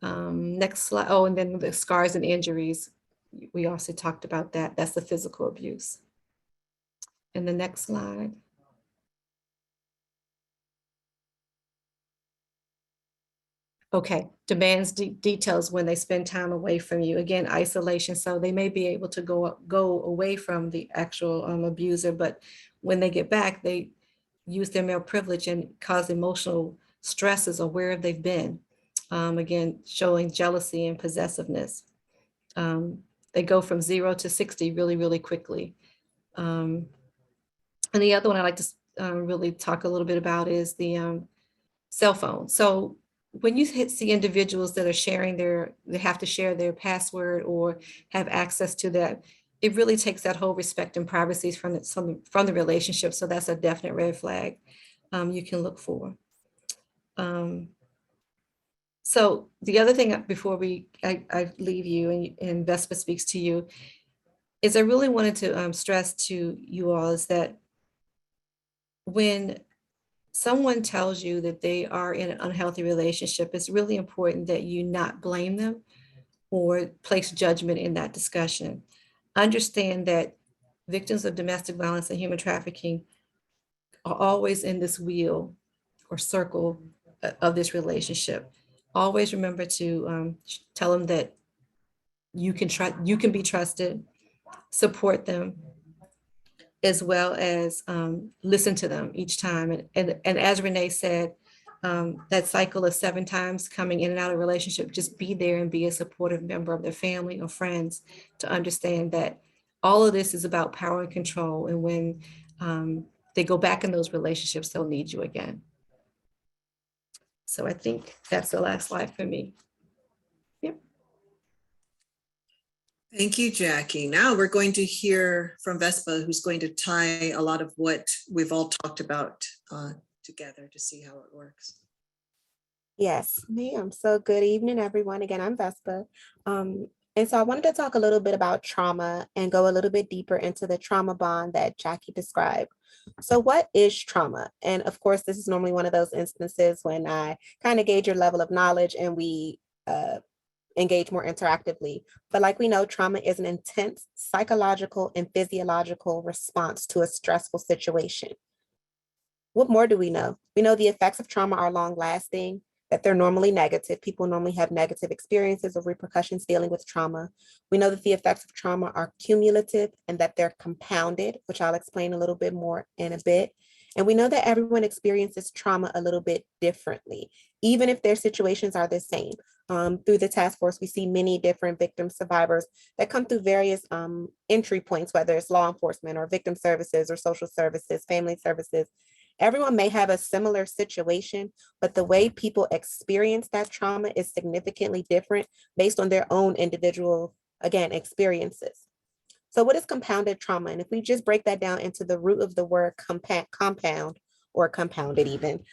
Next slide. Oh, and then the scars and injuries. We also talked about that. That's the physical abuse. And the next slide. Okay, demands details when they spend time away from you. Again, isolation. So they may be able to go away from the actual abuser, but when they get back, they use their male privilege and cause emotional stresses of where they've been. Again, showing jealousy and possessiveness. They go from 0 to 60 really, really quickly. And the other one I'd like to really talk a little bit about is the cell phone. So when you see individuals that are sharing they have to share their password or have access to that, it really takes that whole respect and privacy from the relationship. So that's a definite red flag you can look for. So the other thing before I leave you and Vespa speaks to you is I really wanted to stress to you all is that when someone tells you that they are in an unhealthy relationship, it's really important that you not blame them or place judgment in that discussion. Understand that victims of domestic violence and human trafficking are always in this wheel or circle of this relationship. Always remember to tell them that you can be trusted, support them, as well as listen to them each time. And as Renee said, that cycle of 7 times coming in and out of a relationship, just be there and be a supportive member of their family or friends to understand that all of this is about power and control. And when they go back in those relationships, they'll need you again. So I think that's the last slide for me. Yep. Thank you, Jackie. Now we're going to hear from Vespa, who's going to tie a lot of what we've all talked about together to see how it works. Yes, ma'am. So good evening, everyone. Again, I'm Vespa. And so I wanted to talk a little bit about trauma and go a little bit deeper into the trauma bond that Jackie described. So what is trauma? And of course, this is normally one of those instances when I kind of gauge your level of knowledge and we engage more interactively. But like we know, trauma is an intense psychological and physiological response to a stressful situation. What more do we know? We know the effects of trauma are long lasting. that they're normally negative. People normally have negative experiences or repercussions dealing with trauma. We know that the effects of trauma are cumulative and that they're compounded, which I'll explain a little bit more in a bit. And we know that everyone experiences trauma a little bit differently, even if their situations are the same. Through the task force, we see many different victim survivors that come through various entry points, whether it's law enforcement or victim services or social services, family services. Everyone may have a similar situation, but the way people experience that trauma is significantly different based on their own individual, again, experiences. So what is compounded trauma? And if we just break that down into the root of the word compound or compounded even,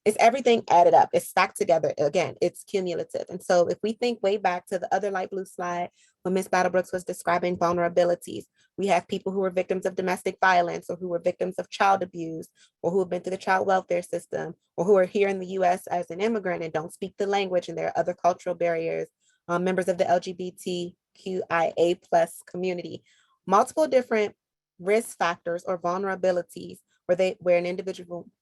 it's everything added up. It's stacked together. Again, it's cumulative. And so if we think way back to the other light blue slide, when Ms. Battlebrooks was describing vulnerabilities, we have people who are victims of domestic violence or who are victims of child abuse or who have been through the child welfare system or who are here in the US as an immigrant and don't speak the language and there are other cultural barriers, members of the LGBTQIA plus community, multiple different risk factors or vulnerabilities where an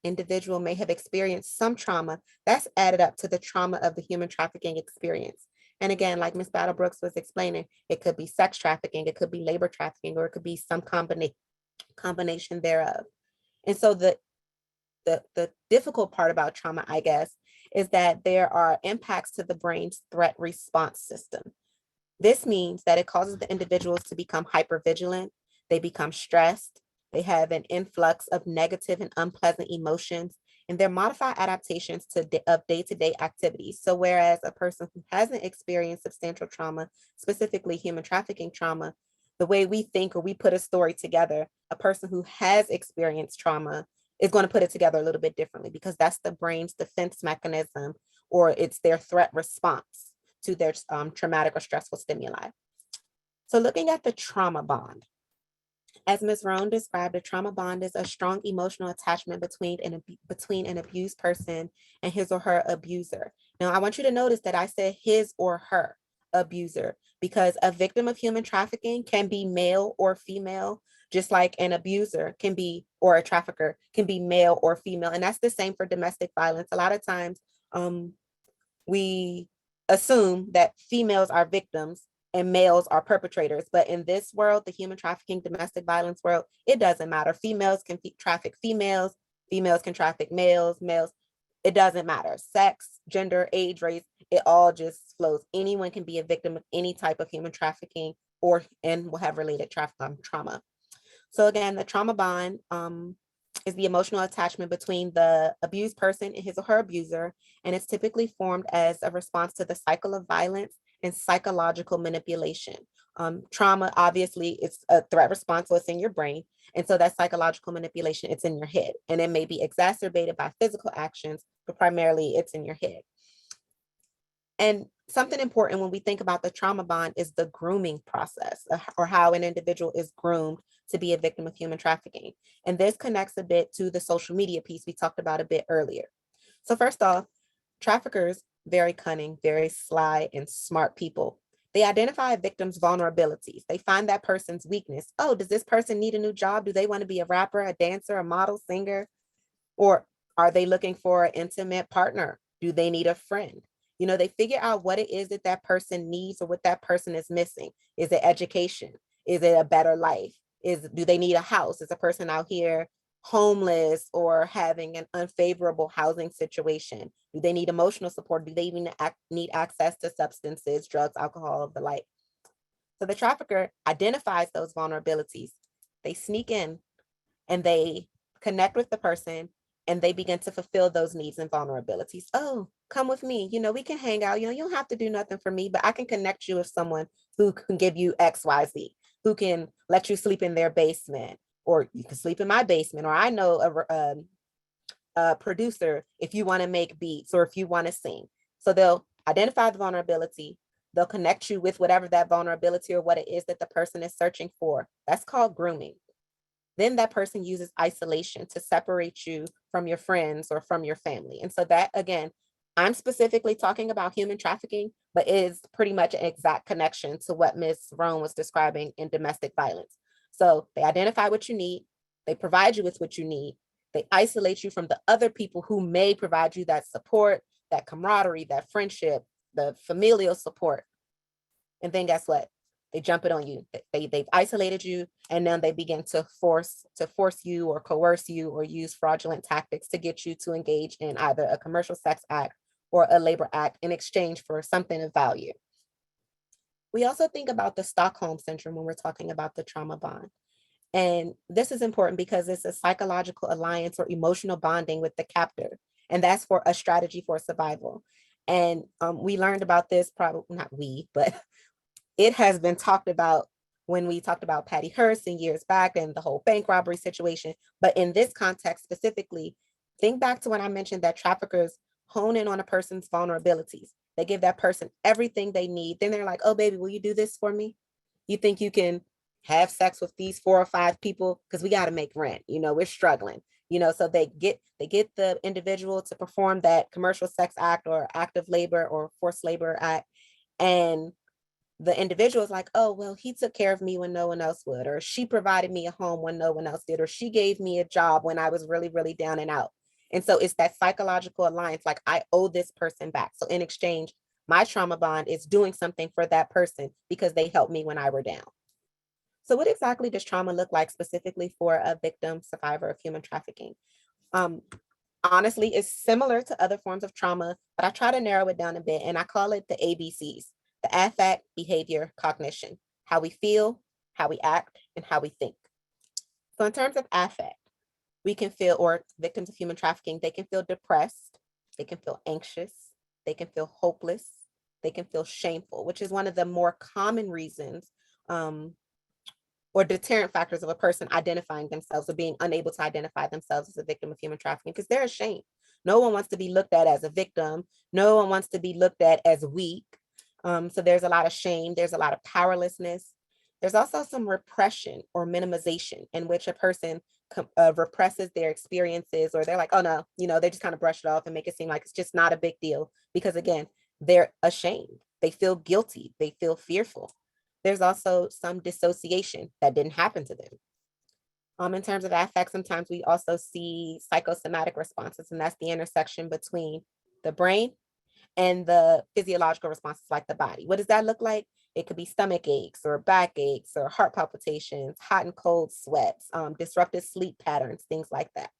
individual may have experienced some trauma that's added up to the trauma of the human trafficking experience. And again, like Ms. Battlebrooks was explaining, it could be sex trafficking, it could be labor trafficking, or it could be some combination thereof. And so the difficult part about trauma, I guess, is that there are impacts to the brain's threat response system. This means that it causes the individuals to become hypervigilant, they become stressed, they have an influx of negative and unpleasant emotions, and they're modified adaptations of day-to-day activities. So whereas a person who hasn't experienced substantial trauma, specifically human trafficking trauma, the way we think or we put a story together, a person who has experienced trauma is going to put it together a little bit differently because that's the brain's defense mechanism, or it's their threat response to their traumatic or stressful stimuli. So looking at the trauma bond, as Ms. Roan described, a trauma bond is a strong emotional attachment between an abused person and his or her abuser. Now, I want you to notice that I said his or her abuser because a victim of human trafficking can be male or female, just like an abuser can be, or a trafficker can be male or female. And that's the same for domestic violence. A lot of times we assume that females are victims and males are perpetrators. But in this world, the human trafficking, domestic violence world, it doesn't matter. Females can traffic females, females can traffic males, males. It doesn't matter. Sex, gender, age, race, it all just flows. Anyone can be a victim of any type of human trafficking and will have related trauma. So again, the trauma bond is the emotional attachment between the abused person and his or her abuser, and it's typically formed as a response to the cycle of violence and psychological manipulation. Trauma, obviously, it's a threat response, so it's in your brain. And so that psychological manipulation, it's in your head. And it may be exacerbated by physical actions, but primarily it's in your head. And something important when we think about the trauma bond is the grooming process, or how an individual is groomed to be a victim of human trafficking. And this connects a bit to the social media piece we talked about a bit earlier. So first off, traffickers, very cunning, very sly and smart people. They identify a victim's vulnerabilities. They find that person's weakness. Oh, does this person need a new job? Do they want to be a rapper, a dancer, a model, singer? Or are they looking for an intimate partner? Do they need a friend? You know, they figure out what it is that that person needs or what that person is missing. Is it education? Is it a better life? Do they need a house? Is a person out here homeless or having an unfavorable housing situation? Do they need emotional support? Do they even need access to substances, drugs, alcohol, the like? So the trafficker identifies those vulnerabilities. They sneak in and they connect with the person and they begin to fulfill those needs and vulnerabilities. Oh, come with me. You know, we can hang out. You know, you don't have to do nothing for me, but I can connect you with someone who can give you X, Y, Z, who can let you sleep in their basement, or you can sleep in my basement, or I know a producer if you want to make beats or if you want to sing. So they'll identify the vulnerability. They'll connect you with whatever that vulnerability or what it is that the person is searching for. That's called grooming. Then that person uses isolation to separate you from your friends or from your family. And so that, again, I'm specifically talking about human trafficking, but it is pretty much an exact connection to what Ms. Roan was describing in domestic violence. So they identify what you need, they provide you with what you need, they isolate you from the other people who may provide you that support, that camaraderie, that friendship, the familial support. And then guess what? They jump it on you. They've isolated you, and then they begin to force you or coerce you or use fraudulent tactics to get you to engage in either a commercial sex act or a labor act in exchange for something of value. We also think about the Stockholm syndrome when we're talking about the trauma bond. And this is important because it's a psychological alliance or emotional bonding with the captor. And that's for a strategy for survival. And we learned about this, probably not we, but it has been talked about when we talked about Patty Hearst and years back and the whole bank robbery situation. But in this context specifically, think back to when I mentioned that traffickers hone in on a person's vulnerabilities. They give that person everything they need. Then they're like, oh, baby, will you do this for me? You think you can have sex with these 4 or 5 people? Because we got to make rent. We're struggling. So they get the individual to perform that commercial sex act or act of labor or forced labor act. And the individual is like, oh, well, he took care of me when no one else would, or she provided me a home when no one else did, or she gave me a job when I was really, really down and out. And so it's that psychological alliance, like I owe this person back. So in exchange, my trauma bond is doing something for that person because they helped me when I were down. So what exactly does trauma look like specifically for a victim survivor of human trafficking? Honestly, it's similar to other forms of trauma, but I try to narrow it down a bit, and I call it the ABCs: the affect, behavior, cognition, how we feel, how we act, and how we think. So in terms of affect, we can feel, or victims of human trafficking, they can feel depressed, they can feel anxious, they can feel hopeless, they can feel shameful, which is one of the more common reasons or deterrent factors of a person identifying themselves or being unable to identify themselves as a victim of human trafficking, because they're ashamed. No one wants to be looked at as a victim. No one wants to be looked at as weak. So there's a lot of shame. There's a lot of powerlessness. There's also some repression or minimization in which a person represses their experiences, or they're like, oh no, they just kind of brush it off and make it seem like it's just not a big deal because, again, they're ashamed. They feel guilty. They feel fearful. There's also some dissociation that didn't happen to them. In terms of affect, sometimes we also see psychosomatic responses, and that's the intersection between the brain and the physiological responses like the body. What does that look like? It could be stomach aches or back aches or heart palpitations, hot and cold sweats, disrupted sleep patterns, things like that.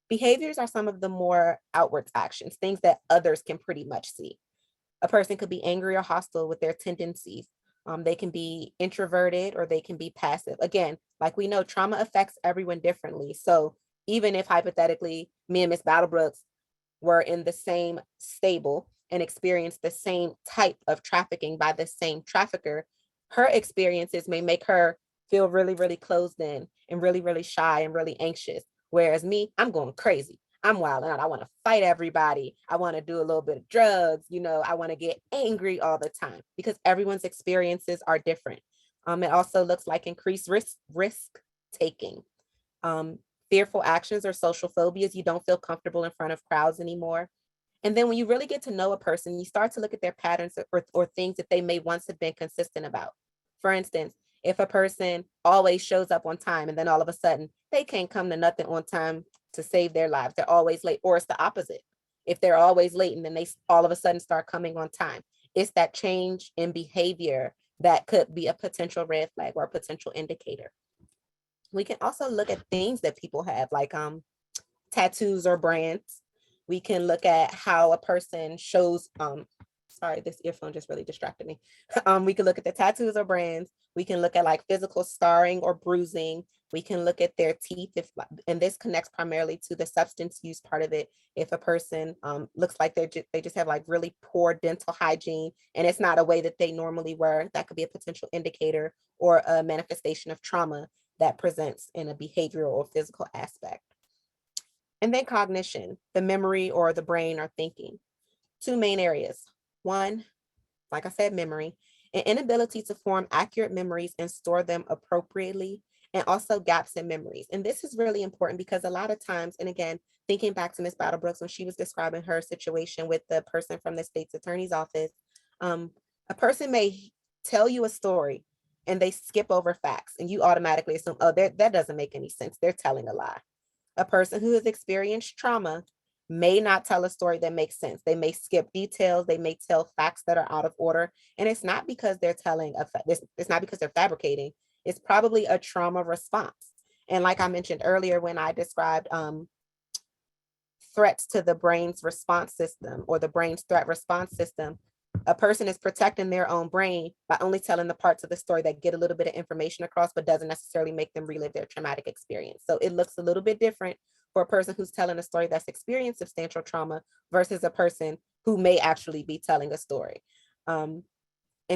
Behaviors are some of the more outward actions, things that others can pretty much see. A person could be angry or hostile with their tendencies. They can be introverted or they can be passive. Again, like we know, trauma affects everyone differently. So even if hypothetically me and Miss Battlebrooks were in the same stable and experienced the same type of trafficking by the same trafficker, her experiences may make her feel really, really closed in and really, really shy and really anxious. Whereas me, I'm going crazy. I'm wilding out. I want to fight everybody. I want to do a little bit of drugs. I want to get angry all the time because everyone's experiences are different. It also looks like increased risk taking, fearful actions or social phobias. You don't feel comfortable in front of crowds anymore. And then when you really get to know a person, you start to look at their patterns or things that they may once have been consistent about. For instance, if a person always shows up on time and then all of a sudden they can't come to nothing on time to save their lives, they're always late, or it's the opposite. If they're always late and then they all of a sudden start coming on time, it's that change in behavior that could be a potential red flag or a potential indicator. We can also look at things that people have, like tattoos or brands. We can look at how a person shows, sorry, this earphone just really distracted me. We can look at the tattoos or brands. We can look at like physical scarring or bruising. We can look at their teeth, and this connects primarily to the substance use part of it. If a person looks like they just have like really poor dental hygiene and it's not a way that they normally were, that could be a potential indicator or a manifestation of trauma that presents in a behavioral or physical aspect. And then cognition, the memory or the brain or thinking. 2 main areas. One, like I said, memory, an inability to form accurate memories and store them appropriately, and also gaps in memories. And this is really important because a lot of times, and again, thinking back to Ms. Battlebrooks when she was describing her situation with the person from the state's attorney's office, a person may tell you a story and they skip over facts and you automatically assume, oh, that doesn't make any sense. They're telling a lie. A person who has experienced trauma may not tell a story that makes sense. They may skip details. They may tell facts that are out of order. And it's not because they're it's not because they're fabricating. It's probably a trauma response. And like I mentioned earlier, when I described threats to the brain's response system or the brain's threat response system, a person is protecting their own brain by only telling the parts of the story that get a little bit of information across, but doesn't necessarily make them relive their traumatic experience. So it looks a little bit different for a person who's telling a story that's experienced substantial trauma versus a person who may actually be telling a story. And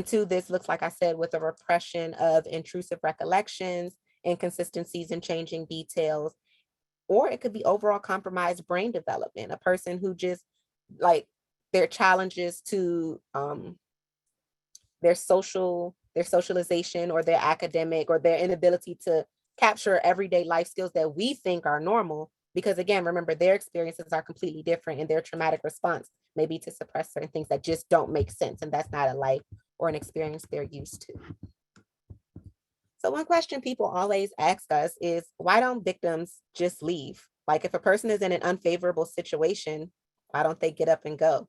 two, this looks, like I said, with a repression of intrusive recollections, inconsistencies and changing details, or it could be overall compromised brain development, a person who just like their challenges to their socialization or their academic or their inability to capture everyday life skills that we think are normal. Because again, remember, their experiences are completely different and their traumatic response may be to suppress certain things that just don't make sense. And that's not a life or an experience they're used to. So one question people always ask us is, why don't victims just leave? Like if a person is in an unfavorable situation, why don't they get up and go?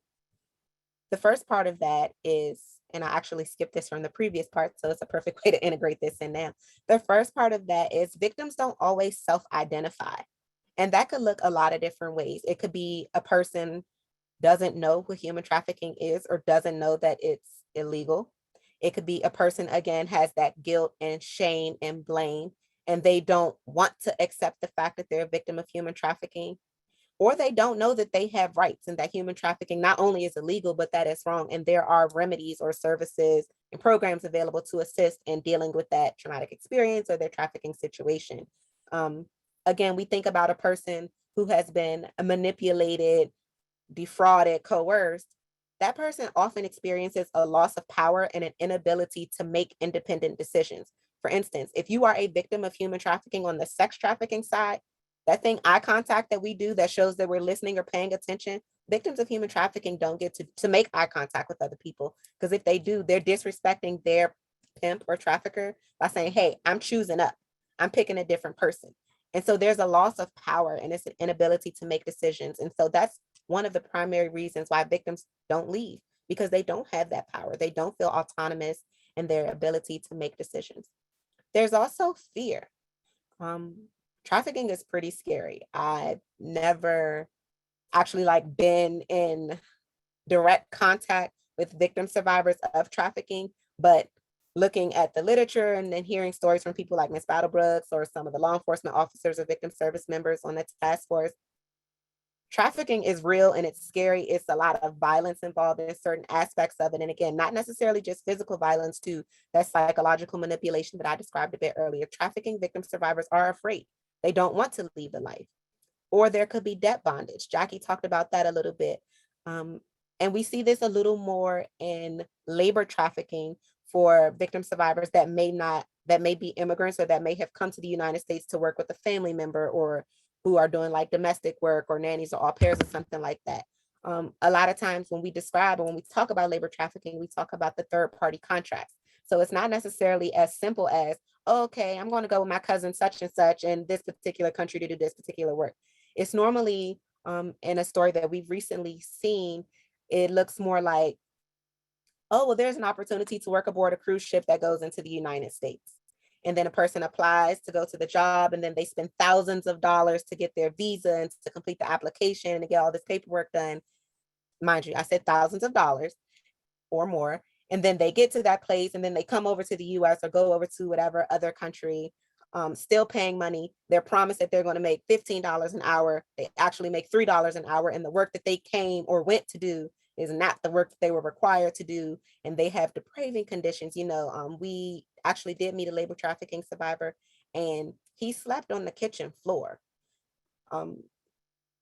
The first part of that is, and I actually skipped this from the previous part, so it's a perfect way to integrate this in now. The first part of that is victims don't always self-identify. And that could look a lot of different ways. It could be a person doesn't know what human trafficking is or doesn't know that it's illegal. It could be a person, again, has that guilt and shame and blame, and they don't want to accept the fact that they're a victim of human trafficking, or they don't know that they have rights and that human trafficking not only is illegal, but that it's wrong. And there are remedies or services and programs available to assist in dealing with that traumatic experience or their trafficking situation. Again, we think about a person who has been manipulated, defrauded, coerced. That person often experiences a loss of power and an inability to make independent decisions. For instance, if you are a victim of human trafficking on the sex trafficking side, that thing eye contact that we do that shows that we're listening or paying attention, victims of human trafficking don't get to make eye contact with other people, because if they do, they're disrespecting their pimp or trafficker by saying, hey, I'm choosing up, I'm picking a different person. And so there's a loss of power and it's an inability to make decisions. And so that's one of the primary reasons why victims don't leave, because they don't have that power. They don't feel autonomous in their ability to make decisions. There's also fear. Trafficking is pretty scary. I've never actually been in direct contact with victim survivors of trafficking, but looking at the literature and then hearing stories from people like Ms. Battlebrooks or some of the law enforcement officers or victim service members on the task force, trafficking is real and it's scary. It's a lot of violence involved in certain aspects of it. And again, not necessarily just physical violence too, that psychological manipulation that I described a bit earlier. Trafficking victim survivors are afraid. They don't want to leave the life. Or there could be debt bondage. Jackie talked about that a little bit. And we see this a little more in labor trafficking for victim survivors that may be immigrants or that may have come to the United States to work with a family member, or who are doing like domestic work or nannies or au pairs or something like that. A lot of times when we talk about labor trafficking, we talk about the third party contracts. So it's not necessarily as simple as, oh, okay, I'm going to go with my cousin such and such in this particular country to do this particular work. It's normally in a story that we've recently seen, it looks more like, oh, well, there's an opportunity to work aboard a cruise ship that goes into the United States. And then a person applies to go to the job, and then they spend thousands of dollars to get their visa and to complete the application and to get all this paperwork done. Mind you, I said thousands of dollars or more. And then they get to that place and then they come over to the US or go over to whatever other country, still paying money. They're promised that they're going to make $15 an hour. They actually make $3 an hour. And the work that they came or went to do is not the work that they were required to do. And they have depraving conditions. We actually did meet a labor trafficking survivor, and he slept on the kitchen floor.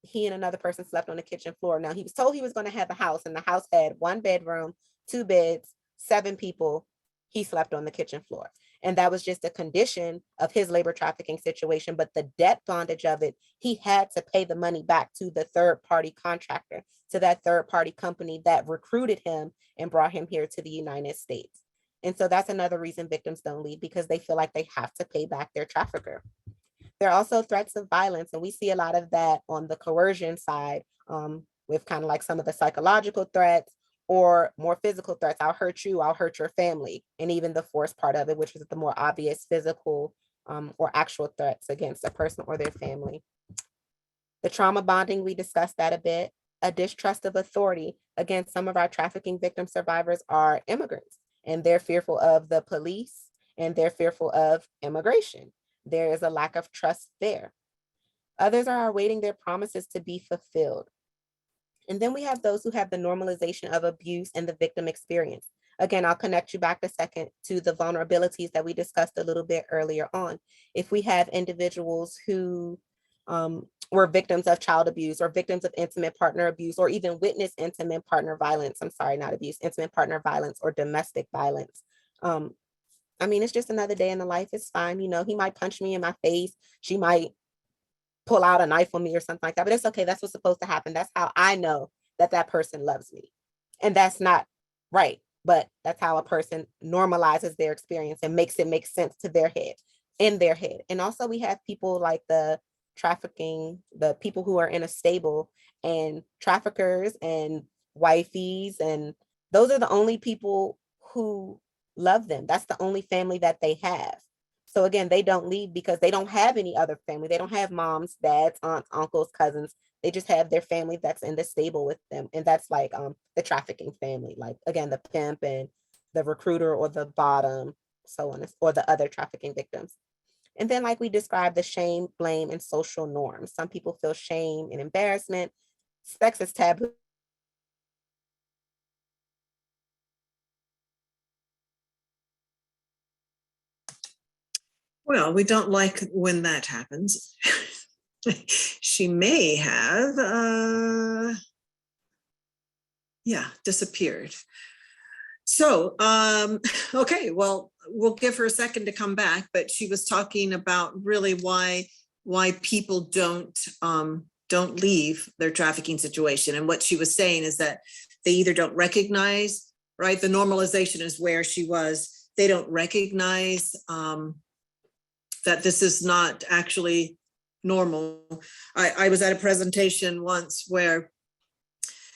He and another person slept on the kitchen floor. Now, he was told he was going to have a house, and the house had 1 bedroom, 2 beds, 7 people. He slept on the kitchen floor. And that was just a condition of his labor trafficking situation. But the debt bondage of it, he had to pay the money back to the third party contractor, to that third party company that recruited him and brought him here to the United States. And so that's another reason victims don't leave, because they feel like they have to pay back their trafficker. There are also threats of violence, and we see a lot of that on the coercion side, with kind of like some of the psychological threats or more physical threats. I'll hurt you, I'll hurt your family, and even the force part of it, which is the more obvious physical or actual threats against a person or their family. The trauma bonding, we discussed that a bit. A distrust of authority. Again, some of our trafficking victim survivors are immigrants, and they're fearful of the police, and they're fearful of immigration. There is a lack of trust there. Others are awaiting their promises to be fulfilled. And then we have those who have the normalization of abuse and the victim experience. Again, I'll connect you back to the vulnerabilities that we discussed a little bit earlier on. If we have individuals who were victims of child abuse or victims of intimate partner abuse, or even witness intimate partner violence, I'm sorry, not abuse, intimate partner violence or domestic violence. I mean, it's just another day in the life. It's fine. You know, he might punch me in my face. She might pull out a knife on me or something like that, but it's okay. That's what's supposed to happen. That's how I know that that person loves me. And that's not right, but that's how a person normalizes their experience and makes it make sense to their head, in their head. And also we have people like the trafficking, the people who are in a stable and traffickers and wifeys, and those are the only people who love them. That's the only family that they have. So again, they don't leave because they don't have any other family. They don't have moms, dads, aunts, uncles, cousins. They just have their family that's in the stable with them. And that's like the trafficking family, like again, the pimp and the recruiter or the bottom, so on, or the other trafficking victims. And then like we described, the shame, blame, and social norms. Some people feel shame and embarrassment. Sex is taboo. Well, we don't like when that happens. She may have, disappeared. So, okay, well, we'll give her a second to come back, but she was talking about really why people don't leave their trafficking situation. And what she was saying is that they either don't recognize, right? The normalization is where she was. They don't recognize that this is not actually normal. I was at a presentation once where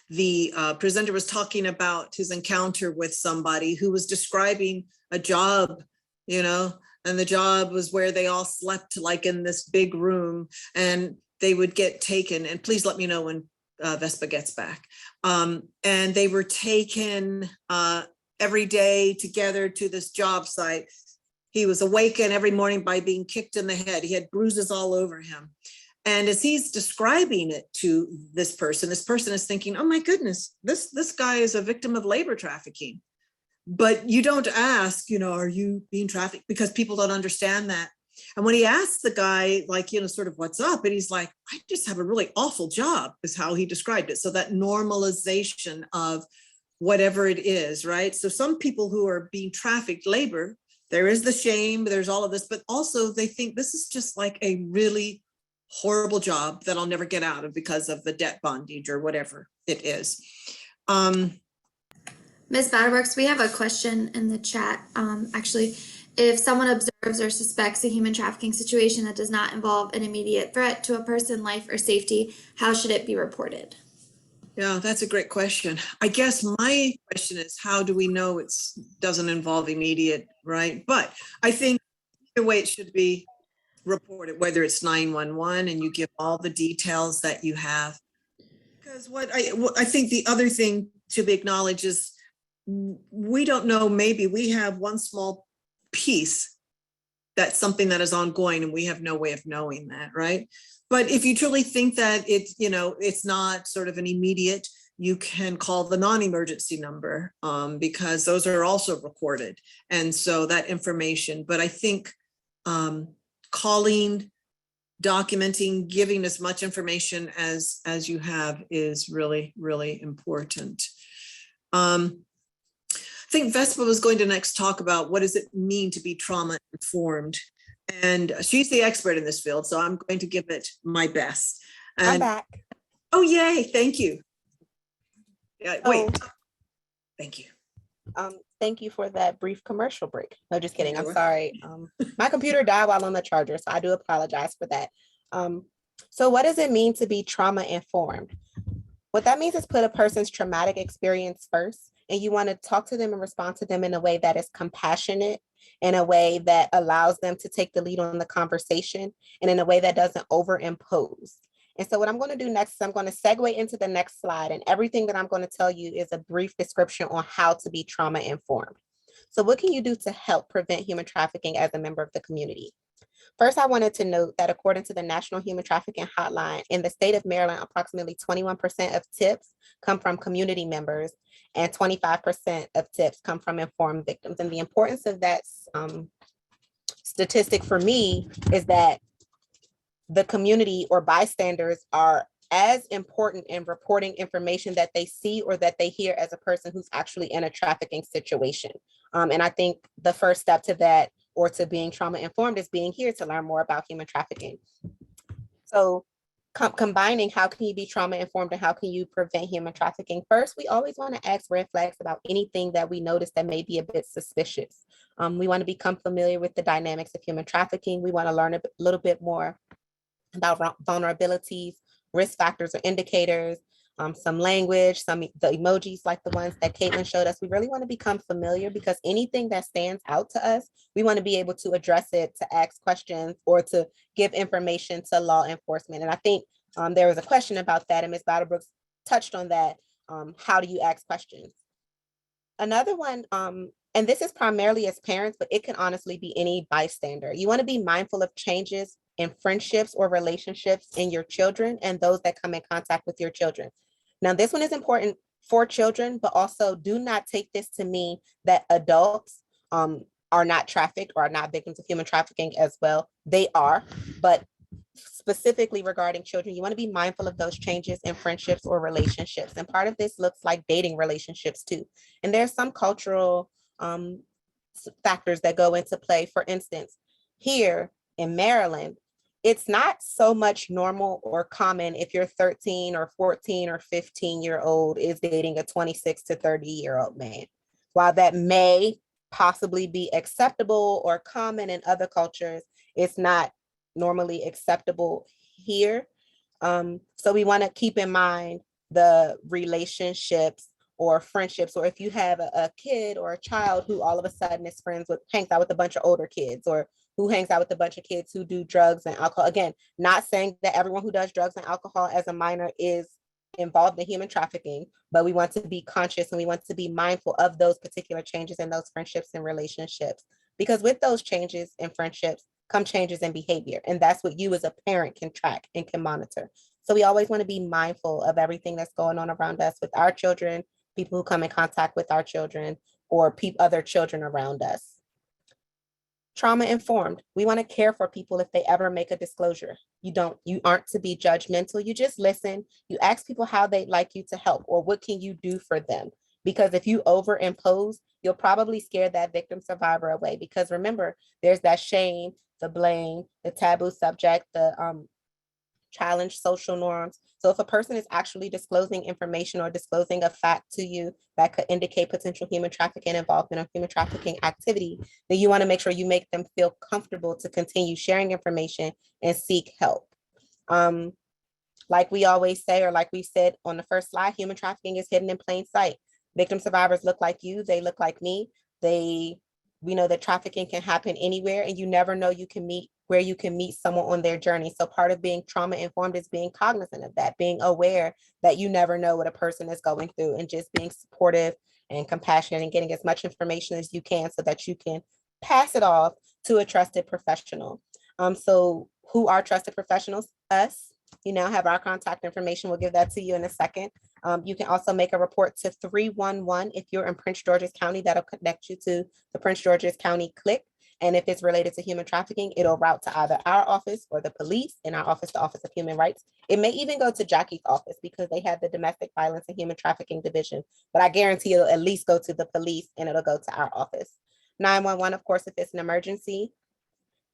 the presenter was talking about his encounter with somebody who was describing a job, you know, and the job was where they all slept like in this big room, and they would get taken, and please let me know when Vespa gets back. And they were taken every day together to this job site. He was awakened every morning by being kicked in the head. He had bruises all over him. And as he's describing it to this person is thinking, oh my goodness, this guy is a victim of labor trafficking. But you don't ask, you know, are you being trafficked? Because people don't understand that. And when he asks the guy, like, you know, sort of what's up, and he's like, I just have a really awful job, is how he described it. So that normalization of whatever it is, right? So some people who are being trafficked labor, there is the shame, there's all of this, but also they think this is just like a really horrible job that I'll never get out of because of the debt bondage or whatever it is. Ms. Batterworks, we have a question in the chat. Actually, if someone observes or suspects a human trafficking situation that does not involve an immediate threat to a person, life, or safety, how should it be reported? Yeah, that's a great question. I guess my question is, how do we know it doesn't involve immediate, right? But I think the way it should be reported, whether it's 911 and you give all the details that you have. Because what I think the other thing to be acknowledged is we don't know, maybe we have one small piece that's something that is ongoing and we have no way of knowing that, right? But if you truly think that it's, you know, it's not sort of an immediate, you can call the non-emergency number because those are also recorded. And so that information, but I think calling, documenting, giving as much information as you have is really, really important. I think Vespa was going to next talk about what does it mean to be trauma informed. And she's the expert in this field, so I'm going to give it my best. And, I'm back. Oh, yay, thank you. Yeah, wait, thank you. Thank you for that brief commercial break. No, just kidding. I'm Sure. sorry. My computer died while on the charger, so I do apologize for that. Um, so what does it mean to be trauma informed? What that means is put a person's traumatic experience first, and you want to talk to them and respond to them in a way that is compassionate, in a way that allows them to take the lead on the conversation, and in a way that doesn't overimpose. And so what I'm going to do next is I'm going to segue into the next slide, and everything that I'm going to tell you is a brief description on how to be trauma informed. So what can you do to help prevent human trafficking as a member of the community? First, I wanted to note that according to the National Human Trafficking Hotline, in the state of Maryland, approximately 21% of tips come from community members and 25% of tips come from informed victims. And the importance of that statistic for me is that the community or bystanders are as important in reporting information that they see or that they hear as a person who's actually in a trafficking situation. And I think the first step to that or to being trauma informed is being here to learn more about human trafficking. So combining how can you be trauma informed and how can you prevent human trafficking? First, we always want to ask red flags about anything that we notice that may be a bit suspicious. We want to become familiar with the dynamics of human trafficking. We want to learn a little bit more about vulnerabilities, risk factors or indicators, some language, the emojis like the ones that Caitlin showed us. We really want to become familiar because anything that stands out to us, we want to be able to address it, to ask questions, or to give information to law enforcement. And I think there was a question about that, and Ms. Battlebrooks touched on that. How do you ask questions? Another one, and this is primarily as parents, but it can honestly be any bystander. You want to be mindful of changes in friendships or relationships in your children and those that come in contact with your children. Now, this one is important for children, but also do not take this to mean that adults are not trafficked or are not victims of human trafficking as well. They are, but specifically regarding children, you want to be mindful of those changes in friendships or relationships. And part of this looks like dating relationships too. And there's some cultural factors that go into play. For instance, here in Maryland, it's not so much normal or common if you're 13 or 14 or 15-year-old is dating a 26 to 30-year-old man. While that may possibly be acceptable or common in other cultures, it's not normally acceptable here. So we want to keep in mind the relationships or friendships, or if you have a kid or a child who all of a sudden is friends with, hangs out with a bunch of older kids, or who hangs out with a bunch of kids who do drugs and alcohol. Again, not saying that everyone who does drugs and alcohol as a minor is involved in human trafficking, but we want to be conscious and we want to be mindful of those particular changes in those friendships and relationships. Because with those changes in friendships come changes in behavior. And that's what you as a parent can track and can monitor. So we always want to be mindful of everything that's going on around us with our children, people who come in contact with our children, or other children around us. Trauma informed. We want to care for people if they ever make a disclosure. You aren't to be judgmental. You just listen. You ask people how they'd like you to help or what can you do for them? Because if you overimpose, you'll probably scare that victim survivor away. Because remember, there's that shame, the blame, the taboo subject, the challenge social norms. So if a person is actually disclosing information or disclosing a fact to you that could indicate potential human trafficking involvement or human trafficking activity, then you want to make sure you make them feel comfortable to continue sharing information and seek help. Like we always say, or like we said on the first slide, human trafficking is hidden in plain sight. Victim survivors look like you, they look like me. We know that trafficking can happen anywhere and you never know where you can meet someone on their journey. So part of being trauma informed is being cognizant of that, being aware that you never know what a person is going through and just being supportive and compassionate and getting as much information as you can so that you can pass it off to a trusted professional. So who are trusted professionals? Us. You now have our contact information. We'll give that to you in a second. You can also make a report to 311 if you're in Prince George's County. That'll connect you to the Prince George's County click. And if it's related to human trafficking, it'll route to either our office or the police. In our office, the Office of Human Rights. It may even go to Jackie's office because they have the Domestic Violence and Human Trafficking Division. But I guarantee it'll at least go to the police and it'll go to our office. 911, of course, if it's an emergency.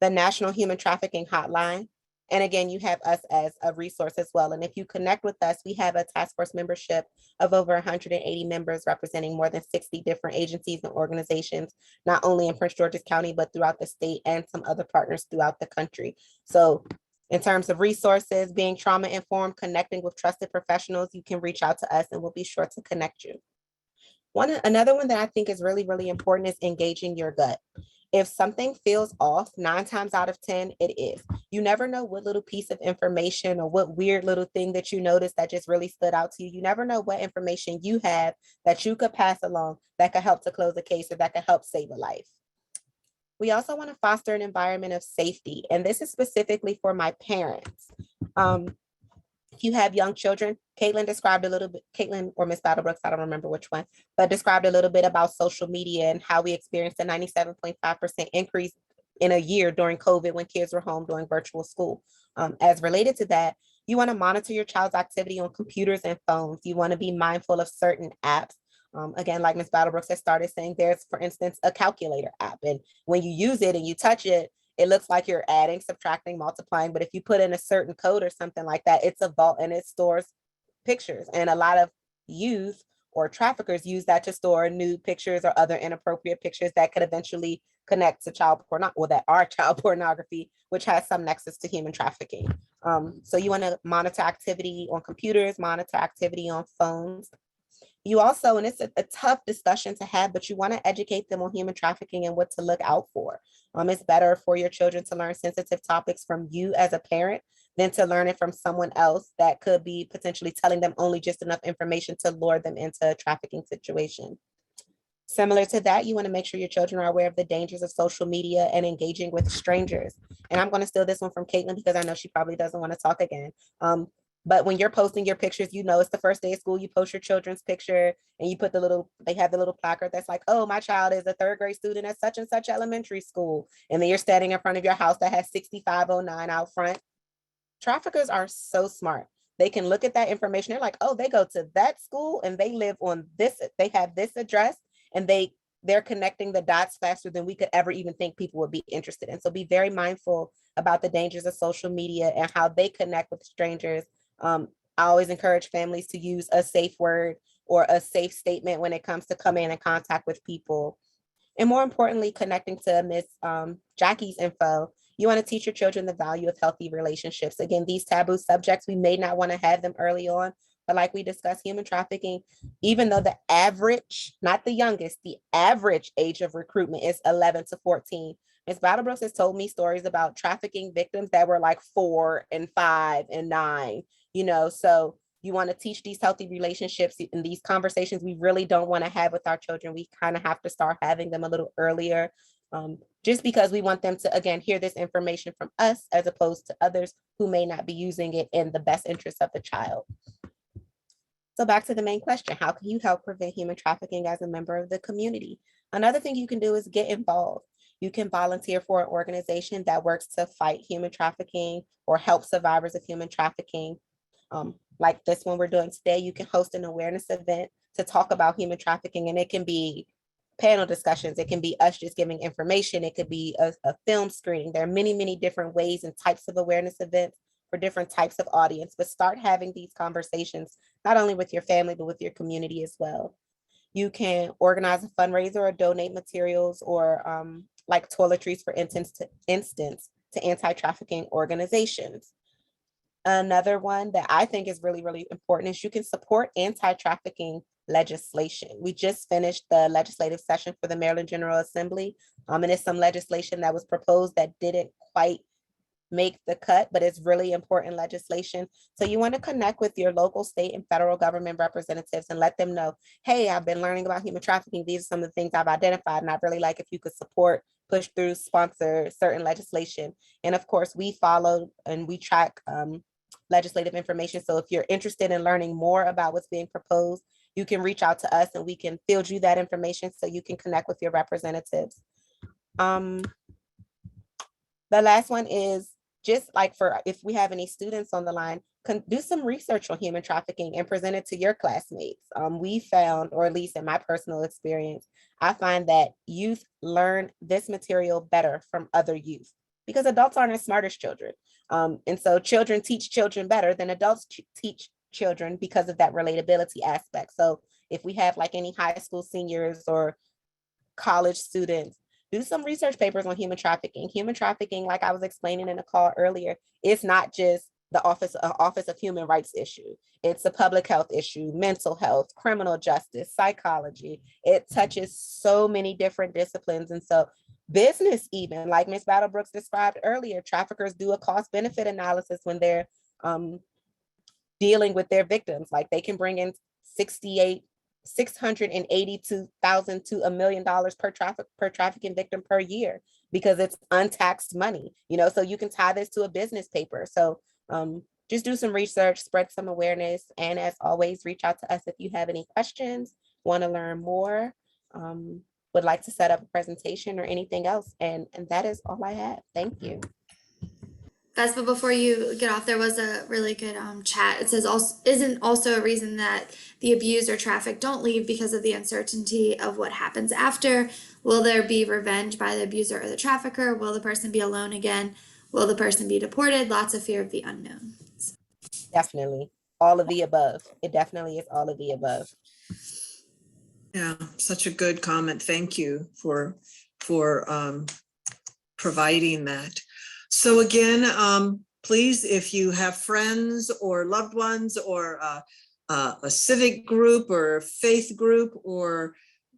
The National Human Trafficking Hotline. And again, you have us as a resource as well. And if you connect with us, we have a task force membership of over 180 members representing more than 60 different agencies and organizations, not only in Prince George's County, but throughout the state and some other partners throughout the country. So in terms of resources, being trauma informed, connecting with trusted professionals, you can reach out to us and we'll be sure to connect you. Another one that I think is really, really important is engaging your gut. If something feels off, 9 times out of 10, it is. You never know what little piece of information or what weird little thing that you noticed that just really stood out to you. You never know what information you have that you could pass along that could help to close a case or that could help save a life. We also want to foster an environment of safety, and this is specifically for my parents. If you have young children, Caitlin described a little bit, Caitlin or Miss Battlebrooks, I don't remember which one, but described a little bit about social media and how we experienced a 97.5% increase in a year during COVID when kids were home doing virtual school. As related to that, you want to monitor your child's activity on computers and phones. You want to be mindful of certain apps. Again, like Ms. Battlebrooks has started saying, there's, for instance, a calculator app. And when you use it and you touch it, it looks like you're adding, subtracting, multiplying. But if you put in a certain code or something like that, it's a vault and it stores pictures. And a lot of youth or traffickers use that to store nude pictures or other inappropriate pictures that could eventually connect to child pornography, or that are child pornography, which has some nexus to human trafficking. So you want to monitor activity on computers, monitor activity on phones. You also, and it's a tough discussion to have, but you want to educate them on human trafficking and what to look out for. It's better for your children to learn sensitive topics from you as a parent than to learn it from someone else that could be potentially telling them only just enough information to lure them into a trafficking situation. Similar to that, you want to make sure your children are aware of the dangers of social media and engaging with strangers. And I'm going to steal this one from Caitlin because I know she probably doesn't want to talk again. But when you're posting your pictures, you know, it's the first day of school, you post your children's picture and you put they have the little placard that's like, oh, my child is a 3rd grade student at such and such elementary school. And then you're standing in front of your house that has 6509 out front. Traffickers are so smart. They can look at that information. They're like, oh, they go to that school and they live on this, they have this address, and they're connecting the dots faster than we could ever even think people would be interested in. So be very mindful about the dangers of social media and how they connect with strangers. I always encourage families to use a safe word or a safe statement when it comes to coming in contact with people. And more importantly, connecting to Miss Jackie's info, you want to teach your children the value of healthy relationships. Again, these taboo subjects, we may not want to have them early on, but like we discussed, human trafficking, even though the average, not the youngest, the average age of recruitment is 11 to 14. Ms. Battlebrooks has told me stories about trafficking victims that were like 4 and 5 and 9, so you want to teach these healthy relationships in these conversations we really don't want to have with our children. We kind of have to start having them a little earlier, just because we want them to, again, hear this information from us as opposed to others who may not be using it in the best interest of the child. So back to the main question, how can you help prevent human trafficking as a member of the community? Another thing you can do is get involved. You can volunteer for an organization that works to fight human trafficking or help survivors of human trafficking. Like this one we're doing today, you can host an awareness event to talk about human trafficking, and it can be panel discussions. It can be us just giving information. It could be a film screening. There are many, many different ways and types of awareness events for different types of audience, but start having these conversations, not only with your family, but with your community as well. You can organize a fundraiser or donate materials or like toiletries, for instance, to anti-trafficking organizations. Another one that I think is really, really important is you can support anti-trafficking legislation. We just finished the legislative session for the Maryland General Assembly, and it's some legislation that was proposed that didn't quite make the cut, but it's really important legislation. So you want to connect with your local, state, and federal government representatives and let them know, hey, I've been learning about human trafficking. These are some of the things I've identified, and I'd really like if you could support, push through, sponsor certain legislation. And of course, we follow and we track legislative information. So if you're interested in learning more about what's being proposed, you can reach out to us and we can field you that information so you can connect with your representatives. The last one is just like if we have any students on the line, do some research on human trafficking and present it to your classmates. We found, or at least in my personal experience, I find that youth learn this material better from other youth. because adults aren't as smart as children. And so children teach children better than adults teach children because of that relatability aspect. So if we have like any high school seniors or college students, do some research papers on human trafficking. Human trafficking, like I was explaining in a call earlier, it's not just the Office of Human Rights issue. It's a public health issue, mental health, criminal justice, psychology. It touches so many different disciplines. And so business, even like Ms. Battlebrooks described earlier, traffickers do a cost benefit analysis when they're dealing with their victims. Like they can bring in $682,000 to $1 million per trafficking victim per year, because it's untaxed money, so you can tie this to a business paper. So just do some research, spread some awareness, and as always, reach out to us if you have any questions, want to learn more, would like to set up a presentation or anything else. And that is all I have. Thank you. Vespa, before you get off, there was a really good chat. It says, also isn't also a reason that the abused or trafficked don't leave because of the uncertainty of what happens after. Will there be revenge by the abuser or the trafficker? Will the person be alone again? Will the person be deported? Lots of fear of the unknown. Definitely all of the above. It definitely is all of the above. Yeah, such a good comment. Thank you for providing that. So again, please, if you have friends or loved ones or a civic group or faith group or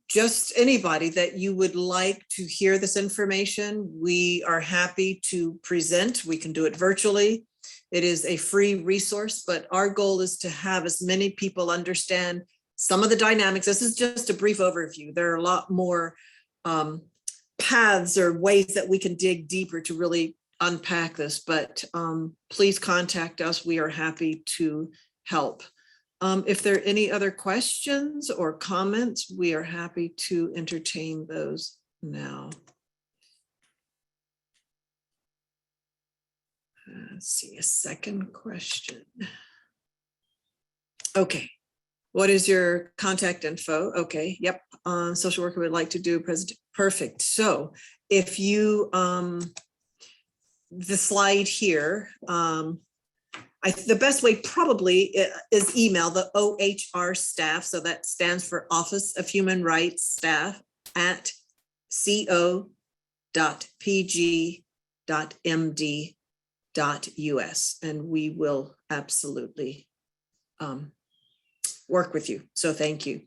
just anybody that you would like to hear this information, we are happy to present. We can do it virtually. It is a free resource, but our goal is to have as many people understand some of the dynamics. This is just a brief overview. There are a lot more paths or ways that we can dig deeper to really unpack this, but please contact us. We are happy to help. If there are any other questions or comments, we are happy to entertain those now. Let's see, a second question. Okay. What is your contact info? Okay, yep. Social worker would like to do a presentation. Perfect. So if you, the slide here, the best way probably is email the OHR staff. So that stands for Office of Human Rights Staff at co.pg.md.us. And we will absolutely work with you. So thank you.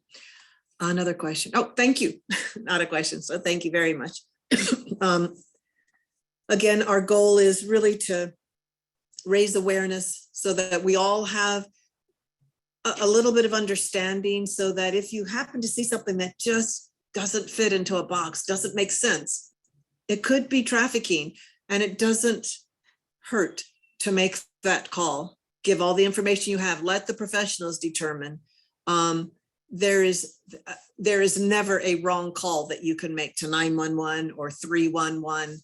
Another question. Oh, thank you. Not a question. So thank you very much. Again, our goal is really to raise awareness so that we all have a little bit of understanding, so that if you happen to see something that just doesn't fit into a box, doesn't make sense, it could be trafficking, and it doesn't hurt to make that call. Give all the information you have, let the professionals determine. There is never a wrong call that you can make to 911 or 311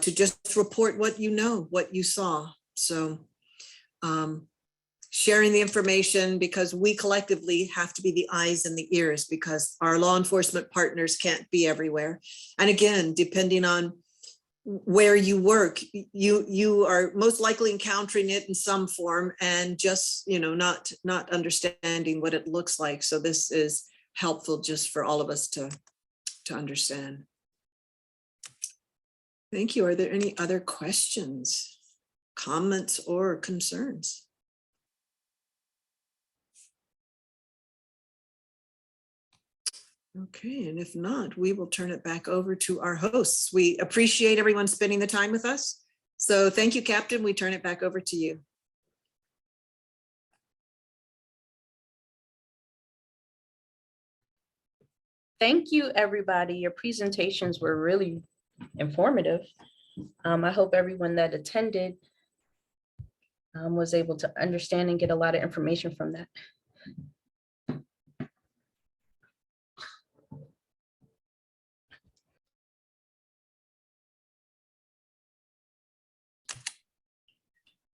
to just report what you know, what you saw. So sharing the information, because we collectively have to be the eyes and the ears, because our law enforcement partners can't be everywhere. And again, depending on where you work, you are most likely encountering it in some form and just, not understanding what it looks like. So this is helpful just for all of us to understand. Thank you. Are there any other questions, comments, or concerns? Okay, and if not, we will turn it back over to our hosts. We appreciate everyone spending the time with us. So thank you, Captain. We turn it back over to you. Thank you, everybody. Your presentations were really informative. I hope everyone that attended was able to understand and get a lot of information from that.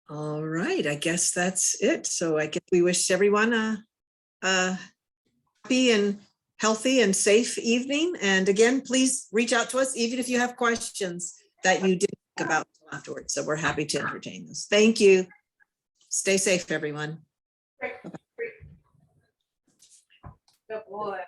All right, I guess that's it. So I guess we wish everyone a happy and healthy and safe evening. And again, please reach out to us, even if you have questions that you didn't think about. afterwards. So we're happy to entertain this. Thank you. Stay safe, everyone. Good boy.